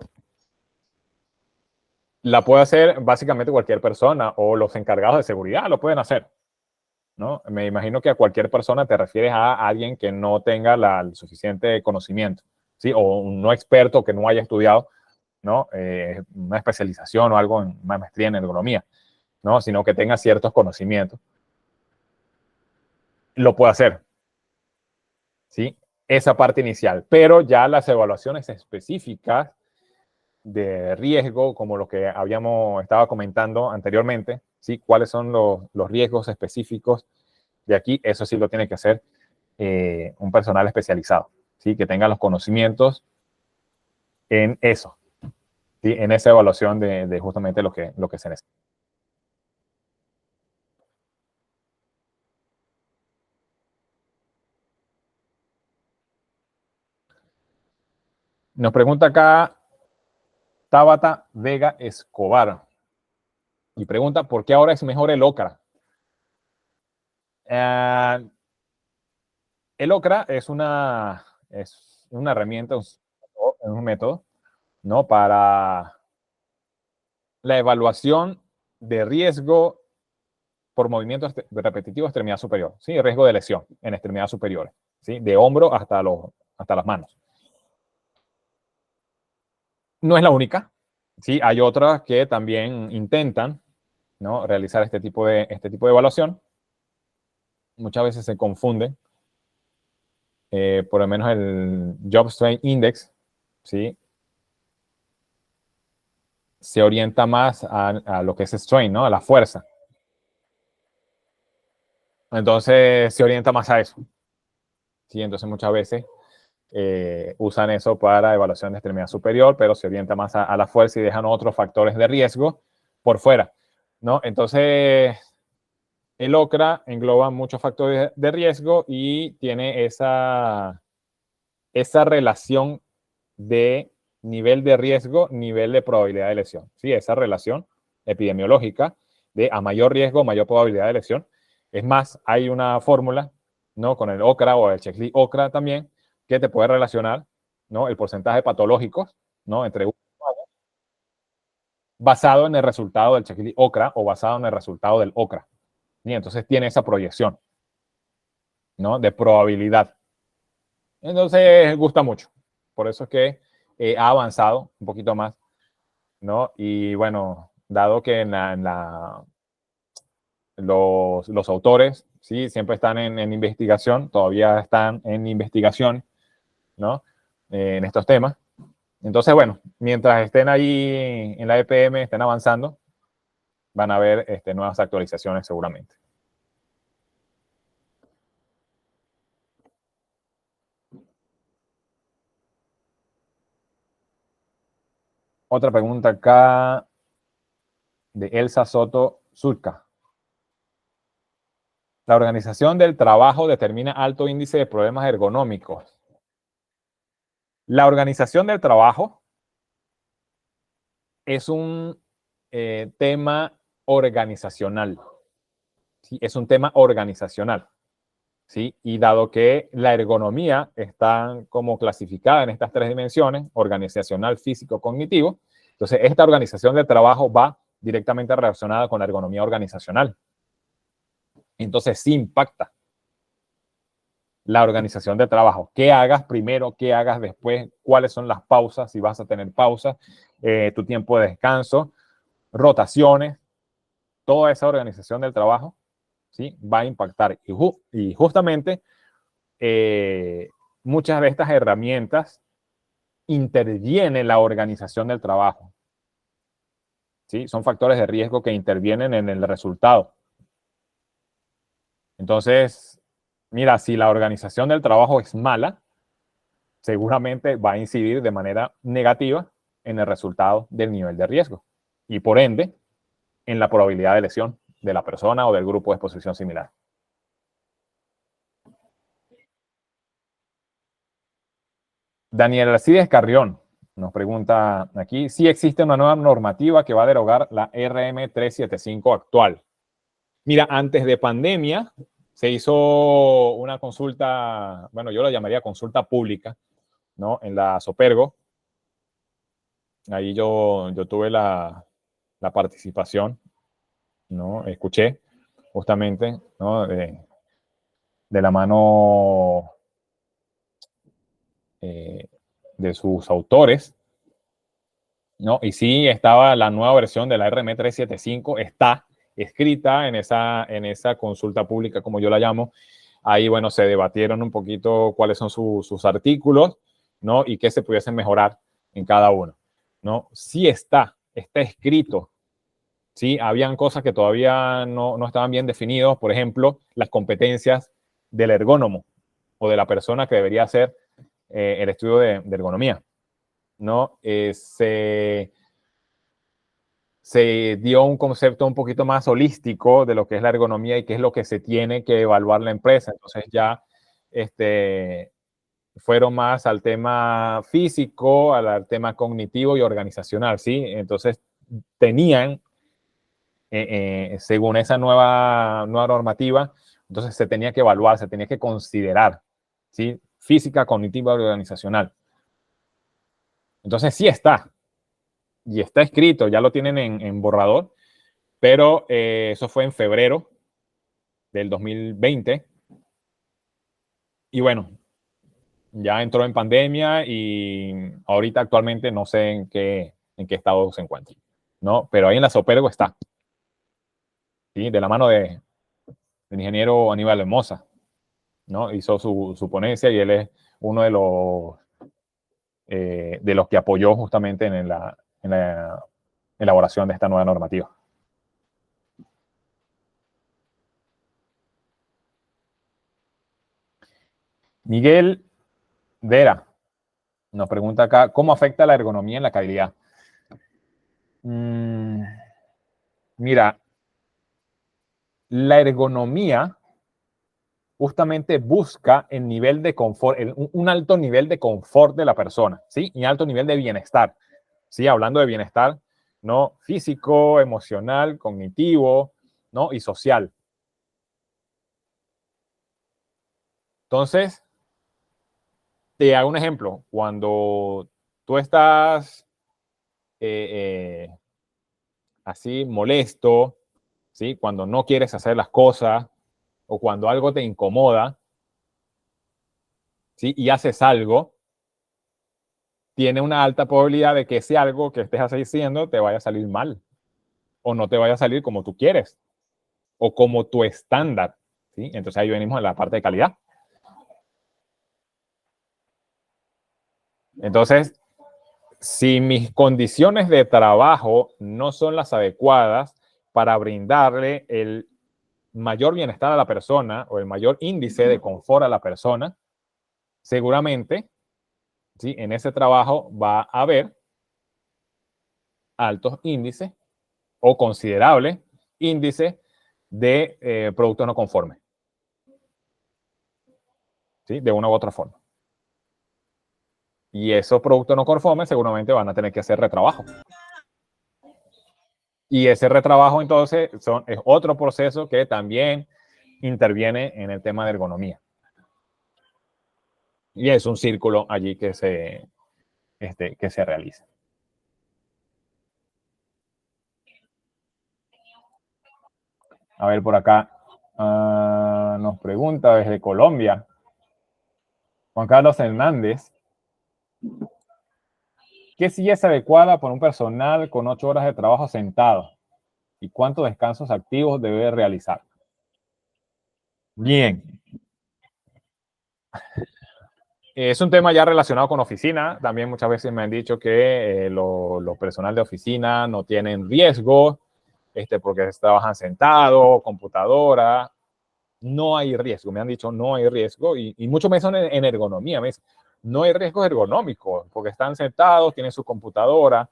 La puede hacer básicamente cualquier persona, o los encargados de seguridad lo pueden hacer, ¿no? Me imagino que a cualquier persona te refieres a alguien que no tenga el suficiente conocimiento, ¿sí? O un no experto que no haya estudiado, ¿no? Una especialización o algo, una maestría en ergonomía, ¿no? Sino que tenga ciertos conocimientos. Lo puede hacer, ¿sí? Esa parte inicial. Pero ya las evaluaciones específicas de riesgo, como lo que estaba comentando anteriormente, ¿sí? ¿Cuáles son los riesgos específicos de aquí? Eso sí lo tiene que hacer un personal especializado, ¿sí? Que tenga los conocimientos en eso, ¿sí? En esa evaluación de justamente lo que se necesita. Nos pregunta acá Tabata Vega Escobar y pregunta, ¿por qué ahora es mejor el OCRA? El OCRA es una herramienta, es un método, ¿no? Para la evaluación de riesgo por movimiento repetitivo de extremidad superior, ¿sí? Riesgo de lesión en extremidades superiores, ¿sí? De hombro hasta las manos. No es la única, ¿sí? Hay otras que también intentan, ¿no? Realizar este tipo de evaluación. Muchas veces se confunden. Por lo menos el Job Strain Index, ¿sí? Se orienta más a lo que es strain, ¿no? A la fuerza. Entonces se orienta más a eso. ¿Sí? Entonces muchas veces usan eso para evaluación de extremidad superior, pero se orienta más a la fuerza y dejan otros factores de riesgo por fuera, ¿no? Entonces el OCRA engloba muchos factores de riesgo y tiene esa relación de nivel de riesgo, nivel de probabilidad de lesión. ¿Sí? Esa relación epidemiológica de a mayor riesgo, mayor probabilidad de lesión. Es más, hay una fórmula, ¿no? Con el OCRA o el checklist OCRA también, que te puede relacionar, ¿no? El porcentaje de patológicos, ¿no? Entre basado en el resultado del checklist OCRA o basado en el resultado del OCRA. Y entonces tiene esa proyección, ¿no? De probabilidad. Entonces gusta mucho. Por eso es que ha avanzado un poquito más, ¿no? Y bueno, dado que los autores, ¿sí? Siempre están en investigación, todavía están en investigación, ¿no? En estos temas. Entonces, bueno, mientras estén ahí en la EPM, estén avanzando, van a haber nuevas actualizaciones seguramente. Otra pregunta acá de Elsa Soto Zulca. La organización del trabajo determina alto índice de problemas ergonómicos. La organización del trabajo es un tema organizacional. ¿Sí? Es un tema organizacional. ¿Sí? Y dado que la ergonomía está como clasificada en estas tres dimensiones, organizacional, físico, cognitivo, entonces esta organización del trabajo va directamente relacionada con la ergonomía organizacional. Entonces sí impacta la organización de trabajo. ¿Qué hagas primero? ¿Qué hagas después? ¿Cuáles son las pausas? Si vas a tener pausas, tu tiempo de descanso, rotaciones, toda esa organización del trabajo, ¿sí? Va a impactar. Y justamente muchas de estas herramientas interviene la organización del trabajo. ¿Sí? Son factores de riesgo que intervienen en el resultado. Entonces, mira, si la organización del trabajo es mala, seguramente va a incidir de manera negativa en el resultado del nivel de riesgo y por ende en la probabilidad de lesión de la persona o del grupo de exposición similar. Daniel Alcides Carrión Nos pregunta aquí si existe una nueva normativa que va a derogar la RM375 actual. Mira, antes de pandemia se hizo una consulta, bueno, yo la llamaría consulta pública, ¿no? En la Sopergo. Ahí yo tuve la participación, ¿no? Escuché justamente, ¿no? De la mano de sus autores, ¿no? Y sí estaba la nueva versión de la RM375, está escrita en esa consulta pública, como yo la llamo. Ahí, bueno, se debatieron un poquito cuáles son sus artículos, ¿no? Y qué se pudiesen mejorar en cada uno, ¿no? Sí está escrito. Sí, habían cosas que todavía no estaban bien definidos, por ejemplo, las competencias del ergónomo o de la persona que debería hacer el estudio de ergonomía, ¿no? Se dio un concepto un poquito más holístico de lo que es la ergonomía y qué es lo que se tiene que evaluar la empresa. Entonces ya fueron más al tema físico, al tema cognitivo y organizacional, ¿sí? Entonces tenían, según esa nueva normativa, entonces se tenía que evaluar, se tenía que considerar, ¿sí? Física, cognitiva y organizacional. Entonces sí está, y está escrito, ya lo tienen en borrador, pero eso fue en febrero del 2020. Y bueno, ya entró en pandemia y ahorita actualmente no sé en qué estado se encuentra, ¿no? Pero ahí en la Sopergo está, ¿sí? De la mano del ingeniero Aníbal Hermosa, ¿no? Hizo su ponencia y él es uno de los que apoyó justamente en la elaboración de esta nueva normativa. Miguel Vera nos pregunta acá, ¿cómo afecta la ergonomía en la calidad? Mira, la ergonomía justamente busca el nivel de confort, un alto nivel de confort de la persona, ¿sí? Y alto nivel de bienestar, ¿sí? Hablando de bienestar, ¿no? Físico, emocional, cognitivo, ¿no? Y social. Entonces, te hago un ejemplo. Cuando tú estás así molesto, ¿sí? Cuando no quieres hacer las cosas o cuando algo te incomoda, ¿sí? Y haces algo, tiene una alta probabilidad de que ese algo que estés haciendo te vaya a salir mal o no te vaya a salir como tú quieres o como tu estándar, ¿sí? Entonces ahí venimos a la parte de calidad. Entonces, si mis condiciones de trabajo no son las adecuadas para brindarle el mayor bienestar a la persona o el mayor índice de confort a la persona, seguramente, ¿sí? En ese trabajo va a haber altos índices o considerables índices de productos no conformes, ¿sí? De una u otra forma. Y esos productos no conformes seguramente van a tener que hacer retrabajo. Y ese retrabajo entonces es otro proceso que también interviene en el tema de ergonomía. Y es un círculo allí que se realiza. A ver, por acá nos pregunta desde Colombia Juan Carlos Hernández, ¿qué silla es adecuada para un personal con 8 horas de trabajo sentado? ¿Y cuántos descansos activos debe realizar? Bien. Es un tema ya relacionado con oficina. También muchas veces me han dicho que los personal de oficina no tienen riesgo porque trabajan sentados, computadora. No hay riesgo. Me han dicho no hay riesgo. Y muchos me dicen en ergonomía. Me dicen, no hay riesgos ergonómicos porque están sentados, tienen su computadora,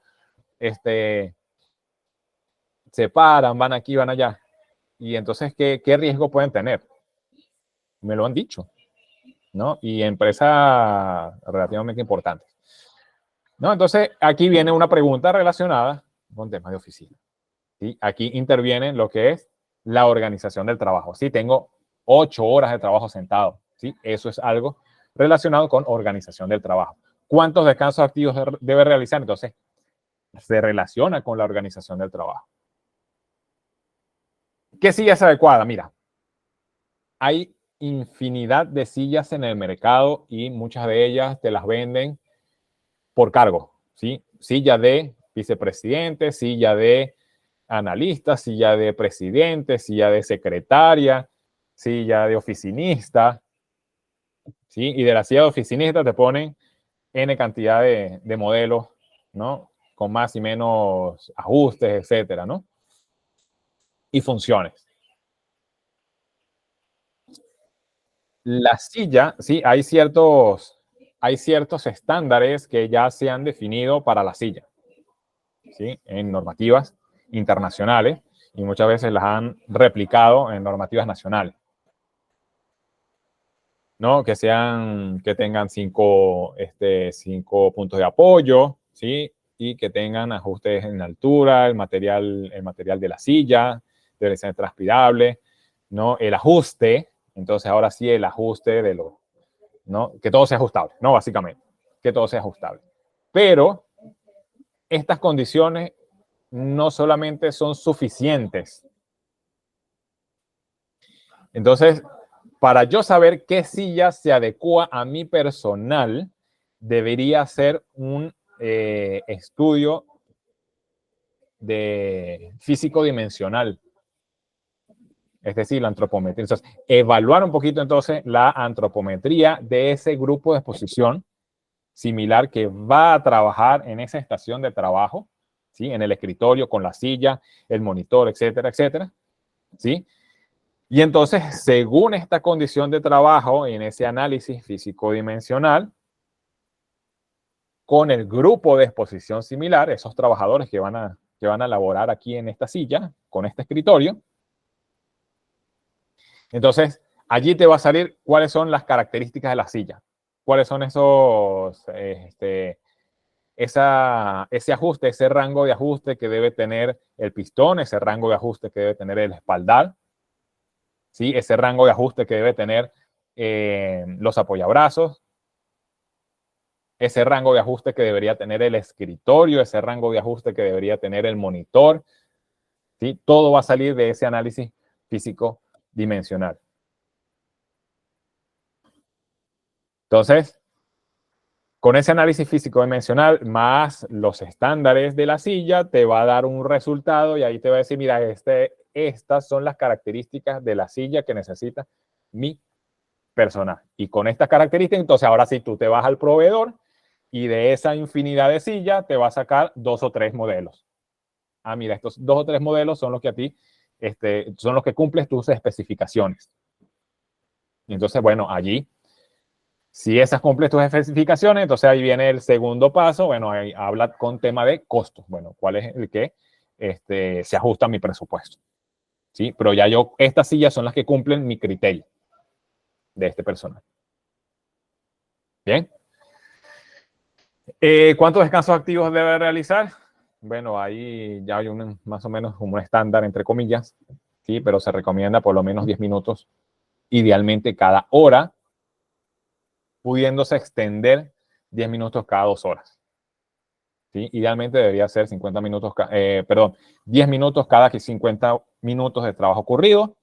se paran, van aquí, van allá. Y entonces, ¿qué riesgo pueden tener? Me lo han dicho, ¿no? Y empresas relativamente importantes. ¿no? Entonces, aquí viene una pregunta relacionada con temas de oficina. ¿Sí? Aquí interviene lo que es la organización del trabajo. Si tengo 8 horas de trabajo sentado, ¿sí? Eso es algo relacionado con organización del trabajo. ¿Cuántos descansos activos debe realizar? Entonces, se relaciona con la organización del trabajo. ¿Qué silla es adecuada? Mira, hay infinidad de sillas en el mercado y muchas de ellas te las venden por cargo, ¿sí? Silla de vicepresidente, silla de analista, silla de presidente, silla de secretaria, silla de oficinista, ¿sí? Y de la silla de oficinista te ponen N cantidad de modelos, ¿no? Con más y menos ajustes, etcétera, ¿no? Y funciones. La silla, sí, hay ciertos estándares que ya se han definido para la silla, ¿sí? En normativas internacionales y muchas veces las han replicado en normativas nacionales, ¿no? Que tengan cinco puntos de apoyo, ¿sí? Y que tengan ajustes en altura, el material de la silla, debe ser transpirable, ¿no? El ajuste, entonces ahora sí el ajuste de los, ¿no? Que todo sea ajustable, ¿no? Básicamente, que todo sea ajustable. Pero estas condiciones no solamente son suficientes. Entonces, para yo saber qué silla se adecua a mi personal, debería hacer un estudio de físico dimensional, es decir, la antropometría. Entonces, evaluar un poquito entonces la antropometría de ese grupo de exposición similar que va a trabajar en esa estación de trabajo, ¿sí? En el escritorio, con la silla, el monitor, etcétera, etcétera, ¿sí? Y entonces, según esta condición de trabajo en ese análisis físico-dimensional, con el grupo de exposición similar, esos trabajadores que van a laborar aquí en esta silla, con este escritorio, entonces allí te va a salir cuáles son las características de la silla, cuáles son ese ajuste, ese rango de ajuste que debe tener el pistón, ese rango de ajuste que debe tener el espaldar, ¿sí? Ese rango de ajuste que debe tener los apoyabrazos, ese rango de ajuste que debería tener el escritorio, ese rango de ajuste que debería tener el monitor, ¿sí? Todo va a salir de ese análisis físico dimensional. Entonces, con ese análisis físico dimensional más los estándares de la silla, te va a dar un resultado y ahí te va a decir, mira, estas son las características de la silla que necesita mi personal. Y con estas características, entonces ahora sí tú te vas al proveedor y de esa infinidad de sillas te va a sacar 2 o 3 modelos. Ah, mira, estos 2 o 3 modelos son los que a ti, son los que cumplen tus especificaciones. Y entonces, bueno, allí si esas cumplen tus especificaciones, entonces ahí viene el segundo paso. Bueno, ahí habla con tema de costos. Bueno, ¿cuál es el que se ajusta a mi presupuesto? ¿Sí? Pero ya estas sillas son las que cumplen mi criterio de este personal. Bien. ¿Cuántos descansos activos debe realizar? Bueno, ahí ya hay más o menos como un estándar, entre comillas, ¿sí? Pero se recomienda por lo menos 10 minutos, idealmente cada hora, pudiéndose extender 10 minutos cada 2 horas. ¿Sí? Idealmente debería ser 50 minutos, 10 minutos cada 50 minutos de trabajo ocurrido,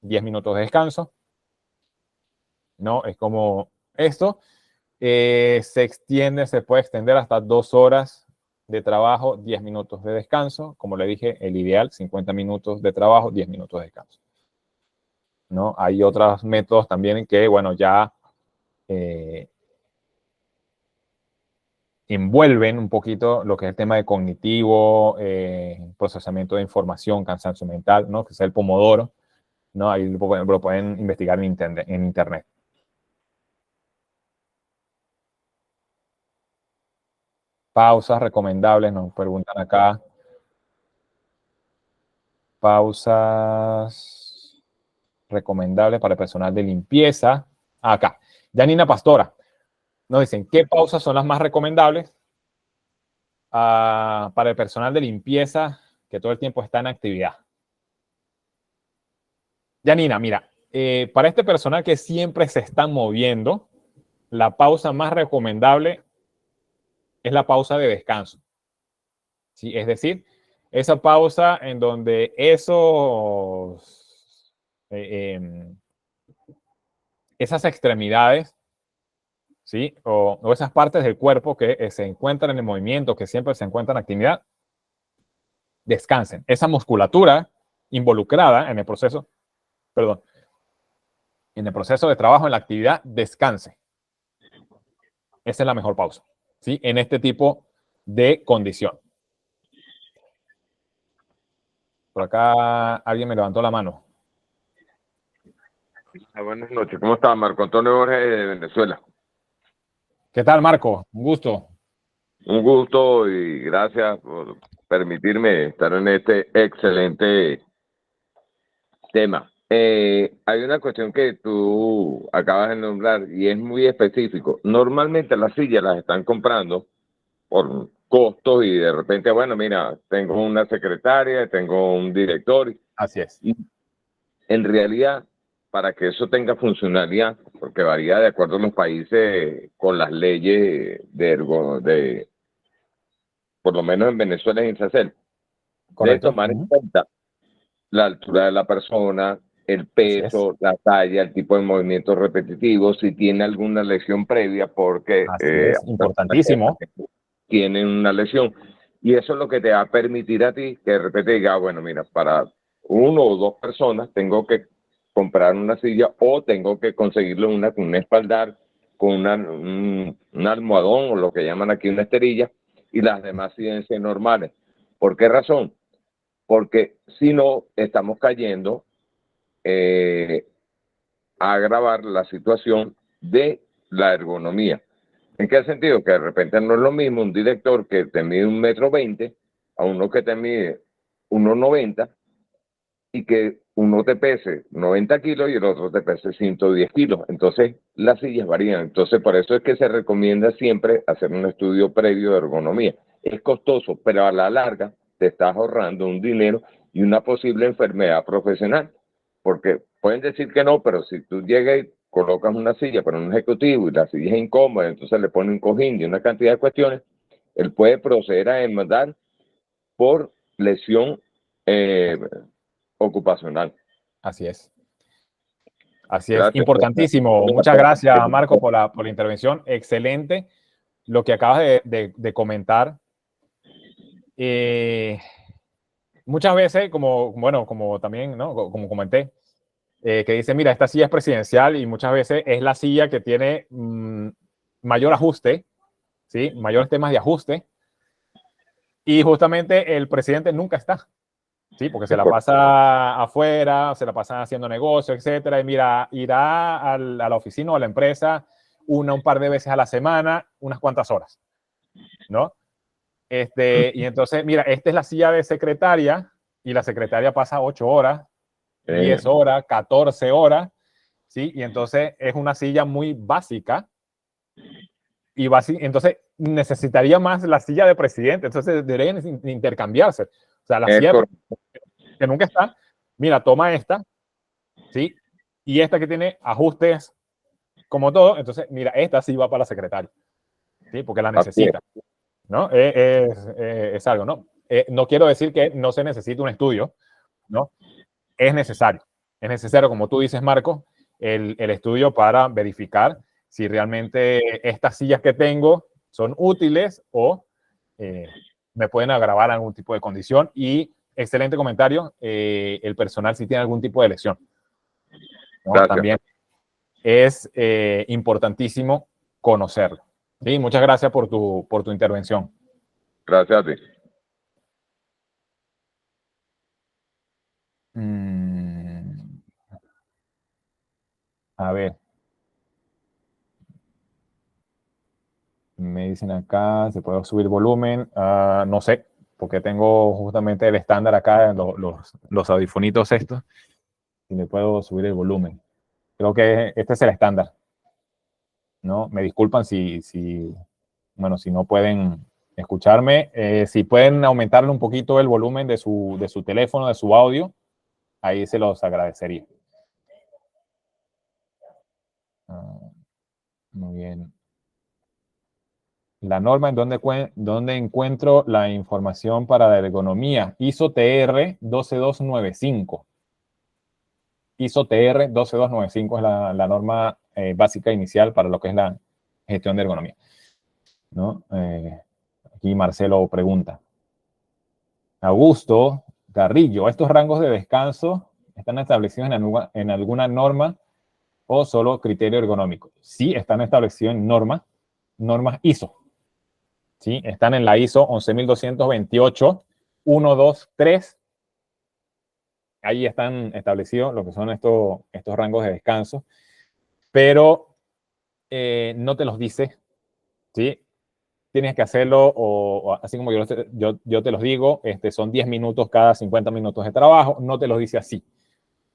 10 minutos de descanso, ¿no? Es como esto. Se extiende, se puede extender hasta 2 horas de trabajo, 10 minutos de descanso. Como le dije, el ideal, 50 minutos de trabajo, 10 minutos de descanso, ¿no? Hay otros métodos también en que, bueno, ya envuelven un poquito lo que es el tema de cognitivo, procesamiento de información, cansancio mental, ¿no? Que es el Pomodoro, ¿no? Ahí lo pueden investigar en internet. Pausas recomendables, nos preguntan acá. Pausas recomendables para el personal de limpieza. Acá. Janina Pastora. Nos dicen, ¿qué pausas son las más recomendables? para el personal de limpieza que todo el tiempo está en actividad. Janina, mira, para este personal que siempre se está moviendo, la pausa más recomendable es la pausa de descanso. ¿Sí? Es decir, esa pausa en donde esas extremidades, ¿sí? O esas partes del cuerpo que se encuentran en el movimiento, que siempre se encuentran en actividad, descansen. Esa musculatura involucrada en el proceso, perdón, en el proceso de trabajo, en la actividad, descanse. Esa es la mejor pausa, ¿sí? En este tipo de condición. Por acá alguien me levantó la mano. Buenas noches, ¿cómo está? Marco Antonio Borges de Venezuela. ¿Qué tal, Marco? Un gusto. Un gusto y gracias por permitirme estar en este excelente tema. Hay una cuestión que tú acabas de nombrar y es muy específico. Normalmente las sillas las están comprando por costos y de repente, bueno, mira, tengo una secretaria, tengo un director Así es. y en realidad, para que eso tenga funcionalidad, porque varía de acuerdo a los países con las leyes por lo menos en Venezuela y en Sacel, de Correcto. tomar en cuenta la altura de la persona, el Así es. peso, la talla, el tipo de movimientos repetitivos, si tiene alguna lesión previa, porque Así es. hay personas Importantísimo. que tienen una lesión. Y eso es lo que te va a permitir a ti que de repente diga, bueno, mira, para uno o dos personas tengo que comprar una silla o tengo que conseguirle una con un espaldar, con un almohadón o lo que llaman aquí una esterilla, y las demás siguen siendo normales. ¿Por qué razón? Porque si no, estamos cayendo eh, a agravar la situación de la ergonomía. ¿En qué sentido? Que de repente no es lo mismo un director que te mide 1,20 m a uno que te mide 1,90 m y que uno te pese 90 kilos y el otro te pese 110 kilos. Entonces, las sillas varían. Entonces, por eso es que se recomienda siempre hacer un estudio previo de ergonomía. Es costoso, pero a la larga te estás ahorrando un dinero y una posible enfermedad profesional. Porque pueden decir que no, pero si tú llegas y colocas una silla para un ejecutivo y la silla es incómoda, entonces le pone un cojín y una cantidad de cuestiones, él puede proceder a demandar por lesión ocupacional. Así es. Así es. Gracias. Importantísimo. Muchas gracias, Marco, por la intervención. Excelente lo que acabas de comentar. Muchas veces, como también, ¿no? Como comenté, que dice, mira, esta silla es presidencial y muchas veces es la silla que tiene mayor ajuste, ¿sí? Mayores temas de ajuste. Y justamente el presidente nunca está, ¿sí? Porque se la pasa afuera, se la pasa haciendo negocio, etcétera. Y mira, irá a la oficina o a la empresa un par de veces a la semana, unas cuantas horas, ¿no? Y entonces, mira, esta es la silla de secretaria y la secretaria pasa 8 horas, 10 horas, 14 horas, ¿sí? Y entonces es una silla muy básica y entonces necesitaría más la silla de presidente, entonces deberían intercambiarse. O sea, la silla que nunca está, mira, toma esta, ¿sí? Y esta que tiene ajustes como todo, entonces, mira, esta sí va para la secretaria, ¿sí? Porque la necesita, ¿no? Es algo, ¿no? No quiero decir que no se necesite un estudio, ¿no? Es necesario, como tú dices, Marco, el estudio para verificar si realmente estas sillas que tengo son útiles o me pueden agravar algún tipo de condición. Y excelente comentario, el personal si tiene algún tipo de lesión, ¿no? También es importantísimo conocerlo. ¿Sí? Muchas gracias por tu intervención. Gracias a ti. A ver. Me dicen acá, ¿se puede subir volumen? No sé, porque tengo justamente el estándar acá, los audifonitos estos, y me puedo subir el volumen. Creo que este es el estándar, ¿no? Me disculpan si no pueden escucharme. Si pueden aumentarle un poquito el volumen de su teléfono, de su audio, ahí se los agradecería. Muy bien. La norma en donde encuentro la información para la ergonomía. ISO TR 12295. ISO TR 12295 es la norma básica inicial para lo que es la gestión de ergonomía, ¿no? Aquí Marcelo pregunta. Augusto Carrillo, ¿estos rangos de descanso están establecidos en alguna norma o solo criterio ergonómico? Sí, están establecidos en normas ISO. ¿Sí? Están en la ISO 11228, 1, 2, 3. Ahí están establecidos lo que son estos rangos de descanso, pero no te los dice, ¿sí? Tienes que hacerlo, o así como yo te los digo, son 10 minutos cada 50 minutos de trabajo, no te los dice así,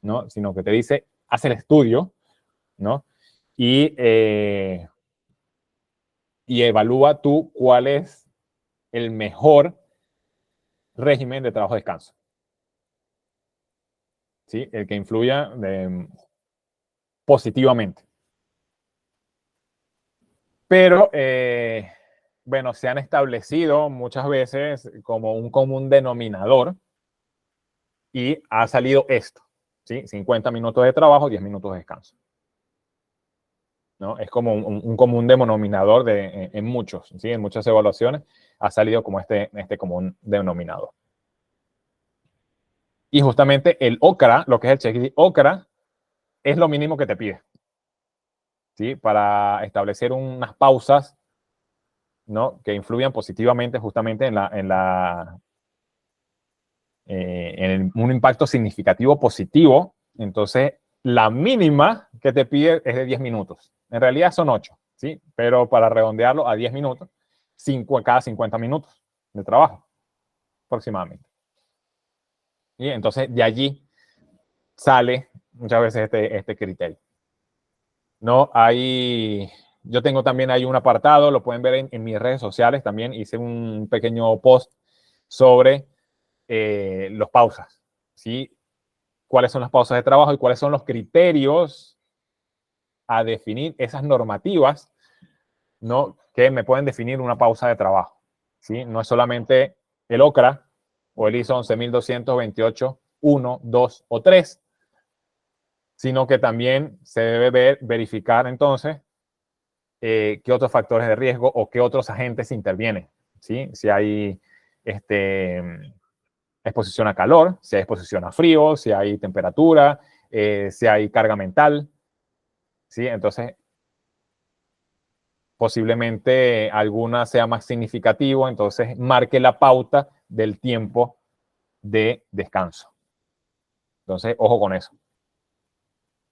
¿no? Sino que te dice, haz el estudio, ¿no? Y evalúa tú cuál es el mejor régimen de trabajo-descanso. ¿Sí? El que influya positivamente. Pero, bueno, se han establecido muchas veces como un común denominador y ha salido esto, ¿sí? 50 minutos de trabajo, 10 minutos de descanso. ¿No? Es como un común denominador en muchos, ¿sí? En muchas evaluaciones ha salido como este común denominador. Y justamente el OCRA, lo que es el checklist OCRA, es lo mínimo que te pide, ¿sí? Para establecer unas pausas, ¿no? Que influyan positivamente justamente en un impacto significativo positivo. Entonces, la mínima que te pide es de 10 minutos. En realidad son 8, ¿sí? Pero para redondearlo a 10 minutos, 5 cada 50 minutos de trabajo, aproximadamente. Y entonces, de allí sale muchas veces este criterio. No hay... Yo tengo también ahí un apartado, lo pueden ver en mis redes sociales también. Hice un pequeño post sobre los pausas, ¿sí? Cuáles son las pausas de trabajo y cuáles son los criterios a definir, esas normativas, ¿no? Que me pueden definir una pausa de trabajo, ¿sí? No es solamente el OCRA o el ISO 11228, 1, 2 o 3, sino que también se debe verificar entonces qué otros factores de riesgo o qué otros agentes intervienen, ¿sí? Si hay exposición a calor, si hay exposición a frío, si hay temperatura, si hay carga mental, ¿sí? Entonces, posiblemente alguna sea más significativo, entonces marque la pauta del tiempo de descanso. Entonces, ojo con eso.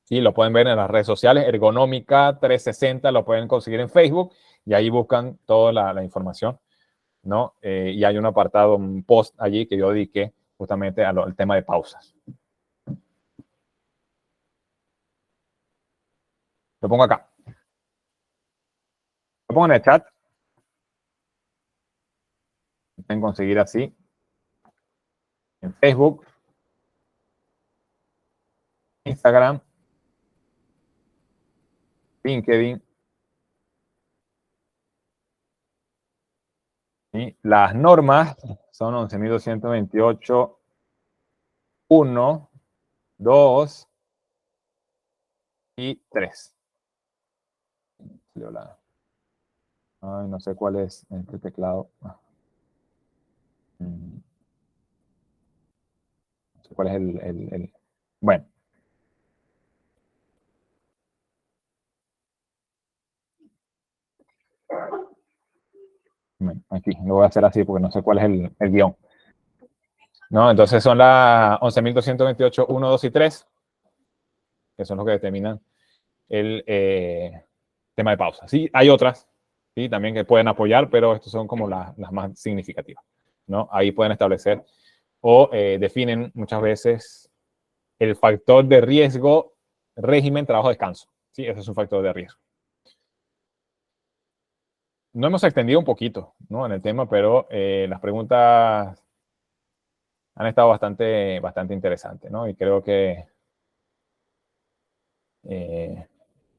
Sí, lo pueden ver en las redes sociales, Ergonómica 360, lo pueden conseguir en Facebook y ahí buscan toda la información, ¿no? Y hay un apartado, un post allí que yo dediqué justamente al tema de pausas. Lo pongo acá. Lo pongo en el chat. Pueden conseguir así en Facebook, Instagram, LinkedIn. ¿Sí? Las normas son 11.228, 1, 2 y 3. Ay, no sé cuál es este teclado. No sé cuál es el... Bueno. Aquí lo voy a hacer así porque no sé cuál es el guión. ¿No? Entonces son las 11.228, 1, 2 y 3, que son los que determinan el tema de pausa. Sí, hay otras, ¿sí? También que pueden apoyar, pero estos son como las más significativas, ¿no? Ahí pueden establecer o definen muchas veces el factor de riesgo, régimen, trabajo, descanso. ¿Sí? Ese es un factor de riesgo. no hemos extendido un poquito, ¿no?, en el tema, pero las preguntas han estado bastante interesantes, ¿no? Y creo que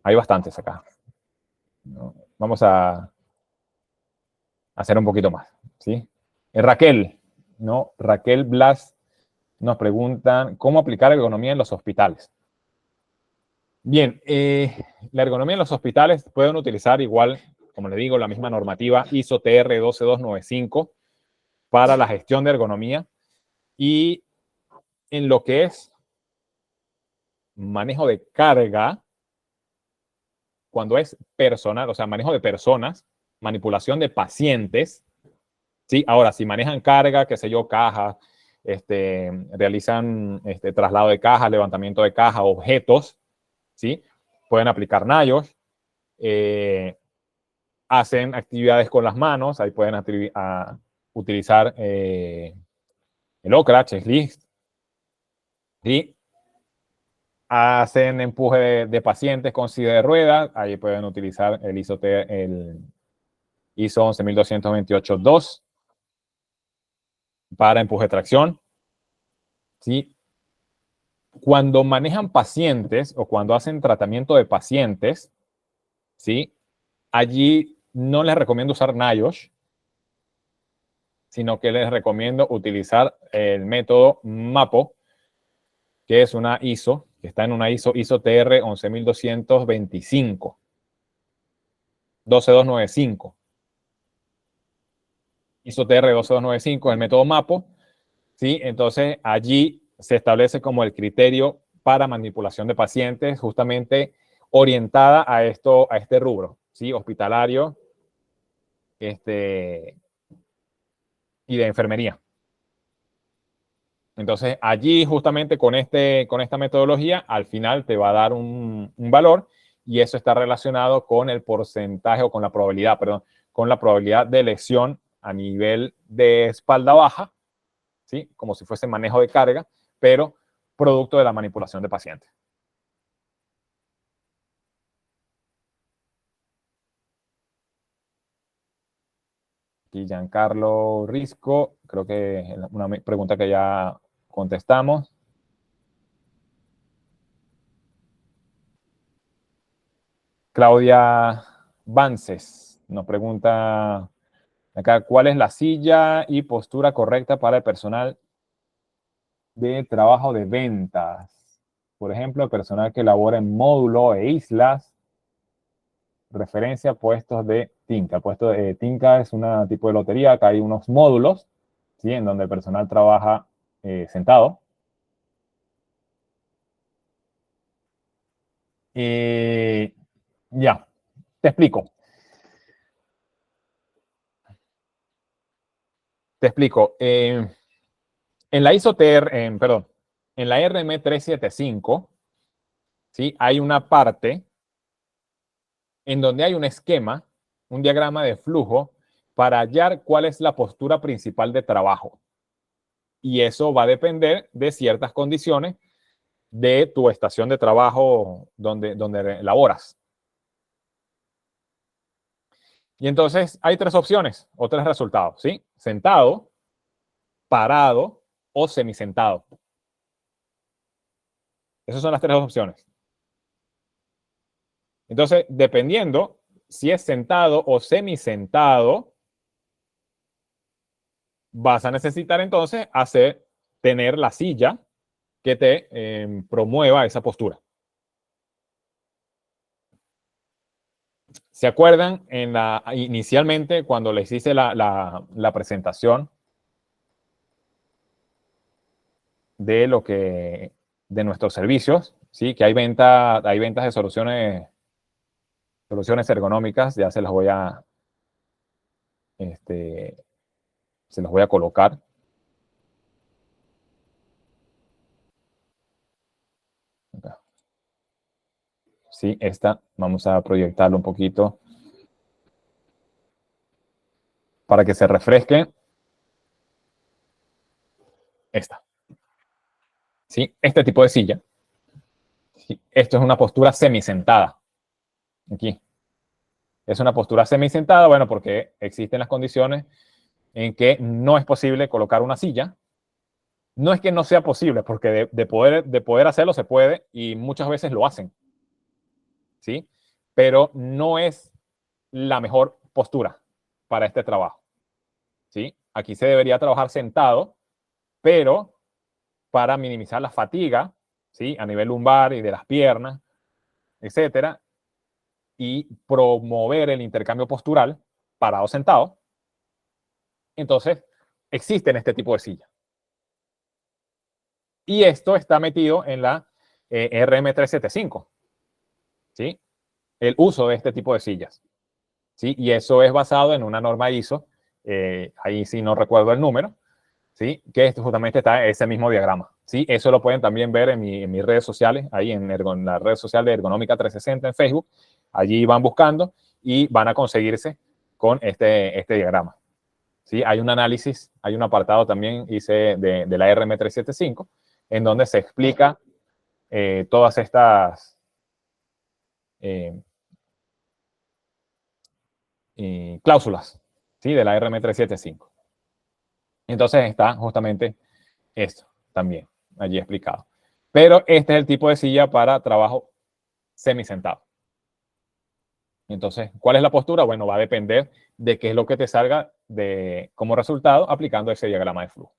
hay bastantes acá, ¿no? Vamos a hacer un poquito más, ¿sí? Raquel, ¿no? Raquel Blas nos preguntan cómo aplicar ergonomía en los hospitales. Bien, la ergonomía en los hospitales pueden utilizar igual, como le digo, la misma normativa ISO TR 12295 para la gestión de ergonomía, y en lo que es manejo de carga, cuando es personal, o sea, manejo de personas, manipulación de pacientes, ¿sí? Ahora, si manejan carga, qué sé yo, cajas, realizan traslado de cajas, levantamiento de cajas, objetos, ¿sí? Pueden aplicar NIOSH, hacen actividades con las manos, ahí pueden utilizar el OCRA, checklist, ¿sí? Hacen empuje de pacientes con silla de ruedas, ahí pueden utilizar el ISO 11228-2 para empuje de tracción, ¿sí? Cuando manejan pacientes o cuando hacen tratamiento de pacientes, ¿sí?, allí no les recomiendo usar NIOSH, sino que les recomiendo utilizar el método MAPO, que es una ISO, que está en una ISO TR 11225, 12295. ISO TR 12295 es el método MAPO, ¿sí? Entonces, allí se establece como el criterio para manipulación de pacientes, justamente orientada a este rubro, ¿sí?, hospitalario, y de enfermería. Entonces, allí justamente con esta metodología, al final te va a dar un valor, y eso está relacionado con el porcentaje o con la probabilidad, perdón, con la probabilidad de lesión a nivel de espalda baja, ¿sí?, como si fuese manejo de carga, pero producto de la manipulación de pacientes. Aquí Giancarlo Risco, creo que es una pregunta que ya contestamos. Claudia Vances nos pregunta acá, ¿cuál es la silla y postura correcta para el personal de trabajo de ventas? Por ejemplo, el personal que labora en módulo e islas, referencia a puestos de Tinca. Puesto de Tinca es un tipo de lotería, acá hay unos módulos, ¿sí?, en donde el personal trabaja sentado. Ya, te explico. En la perdón, en la RM 375, ¿sí?, hay una parte en donde hay un esquema, un diagrama de flujo para hallar cuál es la postura principal de trabajo. Y eso va a depender de ciertas condiciones de tu estación de trabajo donde laboras. Y entonces hay tres opciones o tres resultados, ¿sí? Sentado, parado o semisentado. Esas son las tres opciones. Entonces, dependiendo si es sentado o semisentado, vas a necesitar entonces tener la silla que te promueva esa postura. ¿Se acuerdan inicialmente cuando les hice la presentación de nuestros servicios? ¿Sí? Que hay ventas de soluciones ergonómicas. Ya se los voy a colocar. Acá. Sí, esta vamos a proyectarlo un poquito para que se refresque. Esta. ¿Sí? Este tipo de silla. ¿Sí? Esto es una postura semisentada. Aquí. Es una postura semisentada, bueno, porque existen las condiciones en que no es posible colocar una silla. No es que no sea posible, porque de poder hacerlo se puede y muchas veces lo hacen, ¿sí? Pero no es la mejor postura para este trabajo, ¿sí? Aquí se debería trabajar sentado, pero para minimizar la fatiga, ¿sí? A nivel lumbar y de las piernas, etcétera, y promover el intercambio postural parado sentado. Entonces, existen este tipo de sillas. Y esto está metido en la RM375, ¿sí? El uso de este tipo de sillas, ¿sí? Y eso es basado en una norma ISO, ahí sí no recuerdo el número, ¿sí? Que esto justamente está en ese mismo diagrama, ¿sí? Eso lo pueden también ver en mis redes sociales, ahí en la red social de Ergonómica 360 en Facebook. Allí van buscando y van a conseguirse con este diagrama, ¿sí? Hay un análisis, hay un apartado también hice de la RM375, en donde se explica todas estas cláusulas, ¿sí? De la RM375. Entonces está justamente esto también allí explicado. Pero este es el tipo de silla para trabajo semisentado. Entonces, ¿cuál es la postura? Bueno, va a depender de qué es lo que te salga como resultado aplicando ese diagrama de flujo.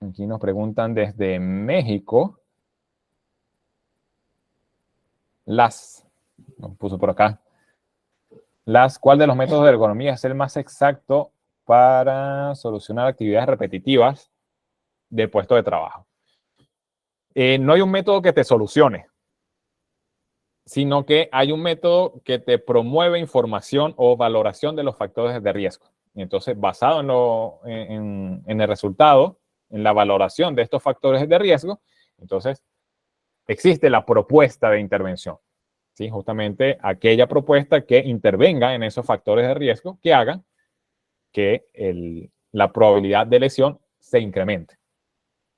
Aquí nos preguntan desde México. Nos puso por acá. ¿Cuál de los métodos de ergonomía es el más exacto para solucionar actividades repetitivas de puesto de trabajo? No hay un método que te solucione, sino que hay un método que te promueve información o valoración de los factores de riesgo. Y entonces, basado en el resultado, en la valoración de estos factores de riesgo, entonces existe la propuesta de intervención. ¿Sí? Justamente aquella propuesta que intervenga en esos factores de riesgo que hagan que la probabilidad de lesión se incremente.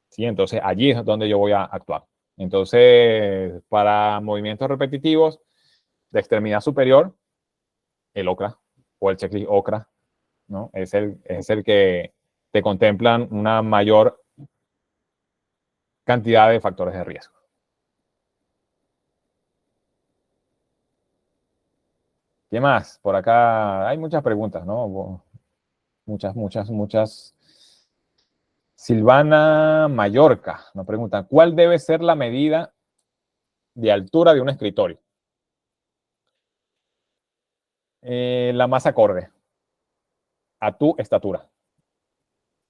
¿Sí? Entonces, allí es donde yo voy a actuar. Entonces, para movimientos repetitivos de extremidad superior, el OCRA o el checklist OCRA, ¿no? Es el que te contemplan una mayor cantidad de factores de riesgo. ¿Qué más? Por acá hay muchas preguntas, ¿no? Muchas. Silvana Mallorca nos pregunta, ¿cuál debe ser la medida de altura de un escritorio? La más acorde a tu estatura.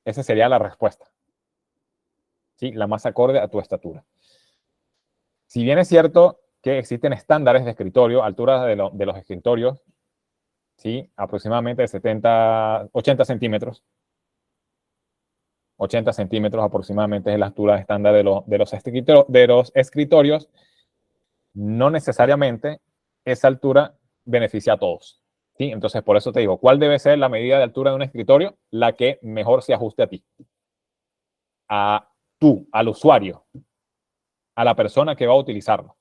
Esa sería la respuesta. ¿Sí? La más acorde a tu estatura. Si bien es cierto que existen estándares de escritorio, alturas de los escritorios, ¿sí? Aproximadamente de 80 centímetros. 80 centímetros aproximadamente es la altura estándar de los escritorios. No necesariamente esa altura beneficia a todos. ¿Sí? Entonces, por eso te digo, ¿cuál debe ser la medida de altura de un escritorio? La que mejor se ajuste a ti, al usuario, a la persona que va a utilizarlo.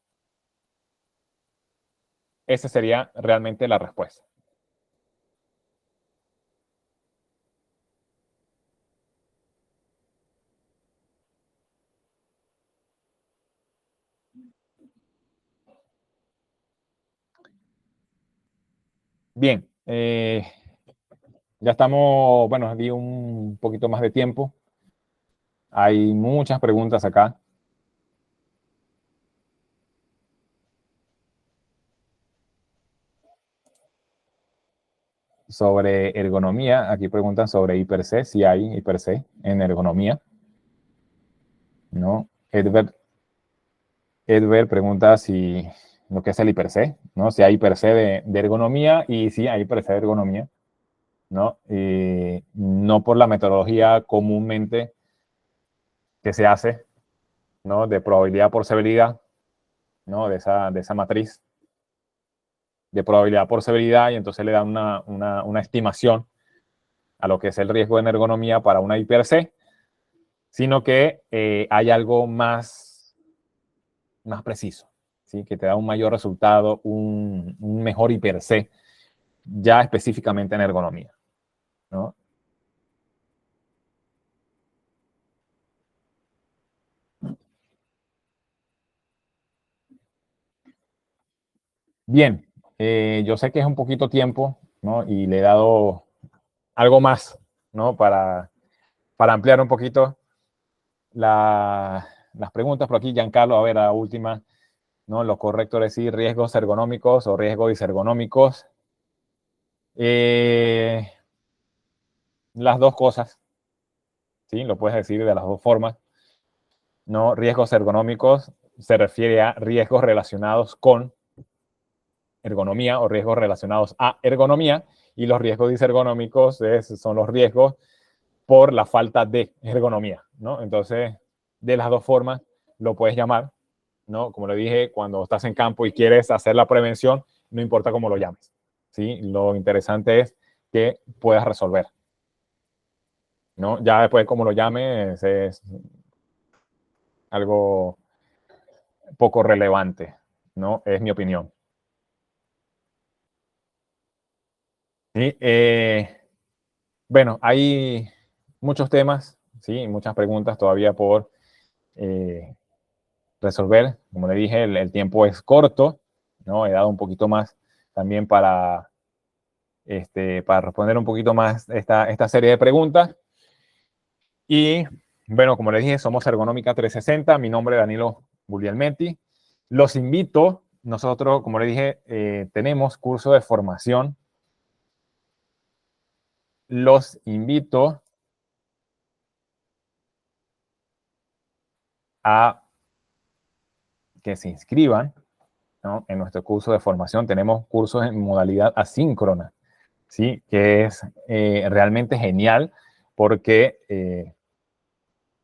Esa sería realmente la respuesta. Bien, ya estamos, bueno, di un poquito más de tiempo. Hay muchas preguntas acá. Sobre ergonomía, aquí preguntan sobre hiper-C, si hay hiper-C en ergonomía, ¿no? Edver pregunta si lo que es el hiper-C, ¿no? Si hay hiper-C de ergonomía y si hay hiper-C de ergonomía, ¿no? No por la metodología comúnmente que se hace, ¿no? De probabilidad por severidad, ¿no? De esa matriz. de probabilidad por severidad, y entonces le dan una estimación a lo que es el riesgo de ergonomía para una IPRC, sino que hay algo más preciso, ¿sí? Que te da un mayor resultado, un mejor IPRC, ya específicamente en ergonomía, ¿no? Bien, yo sé que es un poquito tiempo, ¿no? Y le he dado algo más, ¿no? Para ampliar un poquito las preguntas. Por aquí, Giancarlo, a ver, la última, ¿no? Lo correcto es decir riesgos ergonómicos o riesgos disergonómicos. Las dos cosas, ¿sí? Lo puedes decir de las dos formas, ¿no? Riesgos ergonómicos se refiere a riesgos relacionados con ergonomía o riesgos relacionados a ergonomía, y los riesgos disergonómicos son los riesgos por la falta de ergonomía, ¿no? Entonces, de las dos formas lo puedes llamar, ¿no? Como le dije, cuando estás en campo y quieres hacer la prevención, no importa cómo lo llames, ¿sí? Lo interesante es que puedas resolver, ¿no? Ya después, como lo llames, es algo poco relevante, ¿no? Es mi opinión. ¿Sí? Bueno, hay muchos temas, ¿sí? Muchas preguntas todavía por resolver. Como le dije, el tiempo es corto, ¿no? He dado un poquito más también para responder un poquito más esta serie de preguntas. Y bueno, como les dije, somos Ergonómica 360. Mi nombre es Danilo Guglielmetti. Los invito, nosotros, como les dije, tenemos curso de formación. Los invito a que se inscriban, ¿no? En nuestro curso de formación. Tenemos cursos en modalidad asíncrona, ¿sí? Que es realmente genial porque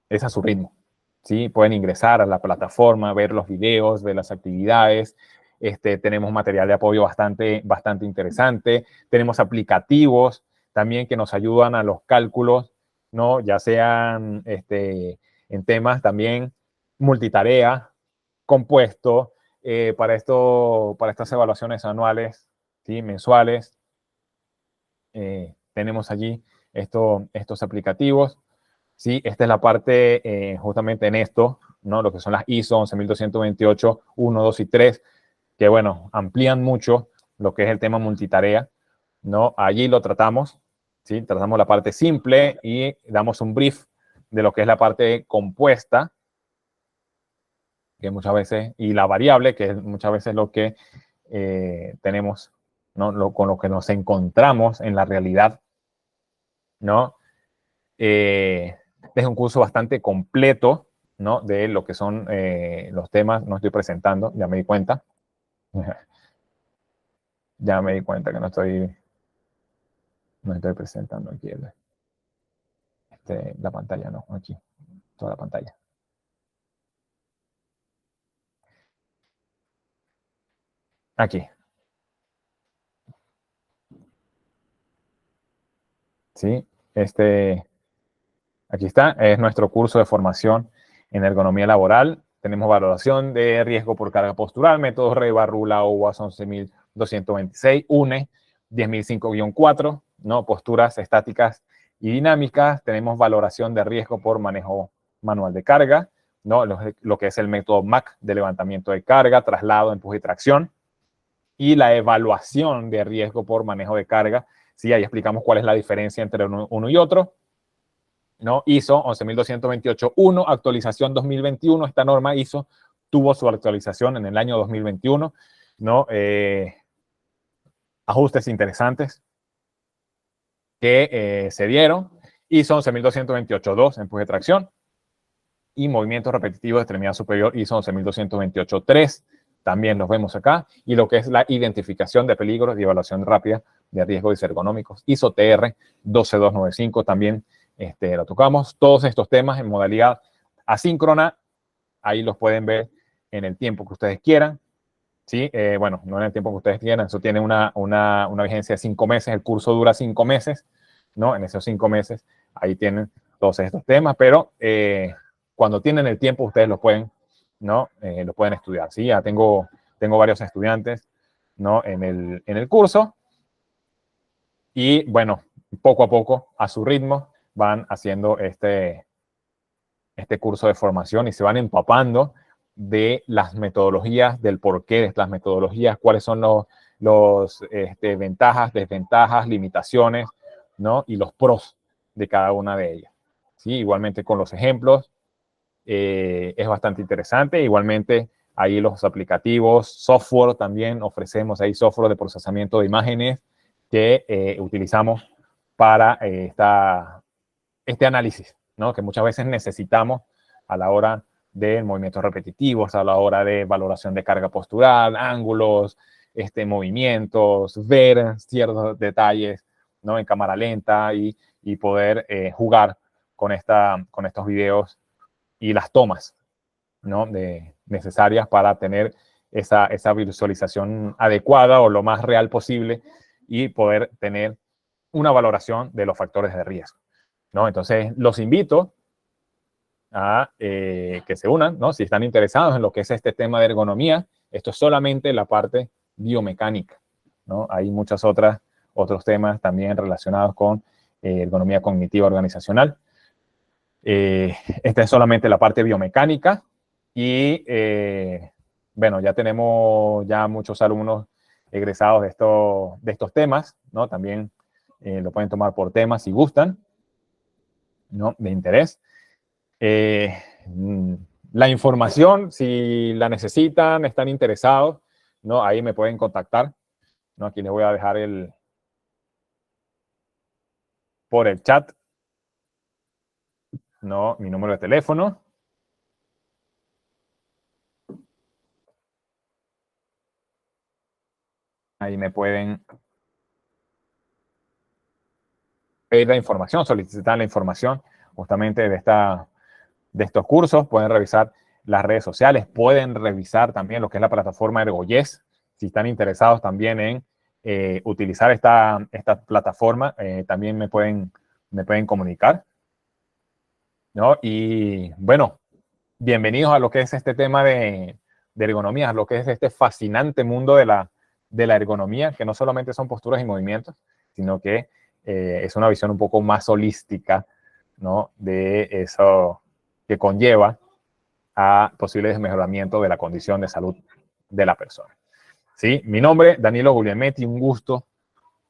es a su ritmo, ¿sí? Pueden ingresar a la plataforma, ver los videos, ver las actividades. Tenemos material de apoyo bastante interesante. Tenemos aplicativos también que nos ayudan a los cálculos, ¿no? Ya sean en temas también multitarea, compuesto, para estas evaluaciones anuales, ¿sí? Mensuales. Tenemos allí estos aplicativos. Sí, esta es la parte justamente en esto, ¿no? Lo que son las ISO 11228, 1, 2 y 3, que bueno, amplían mucho lo que es el tema multitarea, ¿no? Allí lo tratamos, ¿sí? Tratamos la parte simple y damos un brief de lo que es la parte compuesta, que muchas veces, y la variable, que es muchas veces lo que tenemos, ¿no? Con lo que nos encontramos en la realidad, ¿no? Es un curso bastante completo, ¿no? De lo que son los temas. No estoy presentando, ya me di cuenta. Ya me di cuenta que no estoy presentando aquí la pantalla, no, aquí, toda la pantalla. Aquí. ¿Sí? Aquí está, es nuestro curso de formación en ergonomía laboral. Tenemos valoración de riesgo por carga postural, métodos REBA, RULA, OWASP 11226, UNE 10005-4, ¿no? Posturas estáticas y dinámicas. Tenemos valoración de riesgo por manejo manual de carga, ¿no? Lo que es el método MAC de levantamiento de carga, traslado, empuje y tracción. Y la evaluación de riesgo por manejo de carga. Sí, ahí explicamos cuál es la diferencia entre uno y otro, ¿no? ISO 11228.1, actualización 2021. Esta norma ISO tuvo su actualización en el año 2021, ¿no? Ajustes interesantes que se dieron. ISO 11228.2, empuje de tracción. Y movimientos repetitivos de extremidad superior, ISO 11228.3. También los vemos acá. Y lo que es la identificación de peligros y evaluación rápida de riesgos disergonómicos, ISO TR 12295, también lo tocamos. Todos estos temas en modalidad asíncrona, ahí los pueden ver en el tiempo que ustedes quieran, Sí, bueno, no en el tiempo que ustedes tienen, eso tiene una vigencia de 5 meses, el curso dura 5 meses, ¿no? En esos 5 meses, ahí tienen todos estos temas, pero cuando tienen el tiempo, ustedes los pueden, ¿no? Los pueden estudiar, ¿sí? Ya tengo varios estudiantes, ¿no? En el curso, y bueno, poco a poco, a su ritmo, van haciendo este curso de formación y se van empapando de las metodologías, del porqué de las metodologías, cuáles son los ventajas, desventajas, limitaciones, ¿no? Y los pros de cada una de ellas. ¿Sí? Igualmente con los ejemplos, es bastante interesante. Igualmente, ahí los aplicativos, software también, ofrecemos ahí software de procesamiento de imágenes que utilizamos para este análisis, ¿no? Que muchas veces necesitamos a la hora de movimientos repetitivos, a la hora de valoración de carga postural, ángulos, movimientos, ver ciertos detalles, ¿no? En cámara lenta y poder jugar con estos videos y las tomas, ¿no? Necesarias para tener esa visualización adecuada o lo más real posible y poder tener una valoración de los factores de riesgo, ¿no? Entonces, los invito a que se unan, ¿no? Si están interesados en lo que es este tema de ergonomía, esto es solamente la parte biomecánica, ¿no? Hay otros temas también relacionados con ergonomía cognitiva organizacional. Esta es solamente la parte biomecánica y, bueno, ya tenemos ya muchos alumnos egresados de estos temas, ¿no? También lo pueden tomar por temas si gustan, ¿no? De interés. La información, si la necesitan, están interesados, ¿no? Ahí me pueden contactar, ¿no? Aquí les voy a dejar por el chat, ¿no? Mi número de teléfono. Ahí me pueden pedir la información, solicitar la información justamente de estos cursos. Pueden revisar las redes sociales, pueden revisar también lo que es la plataforma ErgoYes, si están interesados también en utilizar esta plataforma, también me pueden comunicar, ¿no? Y bueno, bienvenidos a lo que es este tema de ergonomía, a lo que es este fascinante mundo de la ergonomía, que no solamente son posturas y movimientos, sino que es una visión un poco más holística, ¿no? De eso que conlleva a posibles mejoramientos de la condición de salud de la persona. ¿Sí? Mi nombre, Danilo Guglielmetti, un gusto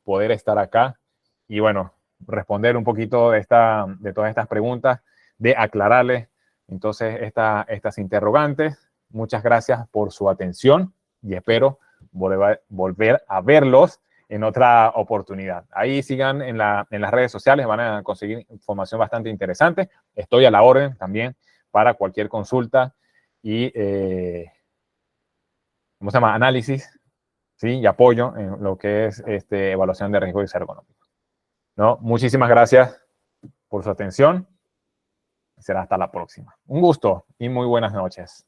poder estar acá y, bueno, responder un poquito de todas estas preguntas, de aclararles entonces estas interrogantes. Muchas gracias por su atención y espero volver a verlos en otra oportunidad. Ahí sigan en las redes sociales, van a conseguir información bastante interesante. Estoy a la orden también para cualquier consulta y, ¿cómo se llama? Análisis, ¿sí? Y apoyo en lo que es evaluación de riesgo ergonómico, ¿no? Muchísimas gracias por su atención. Será hasta la próxima. Un gusto y muy buenas noches.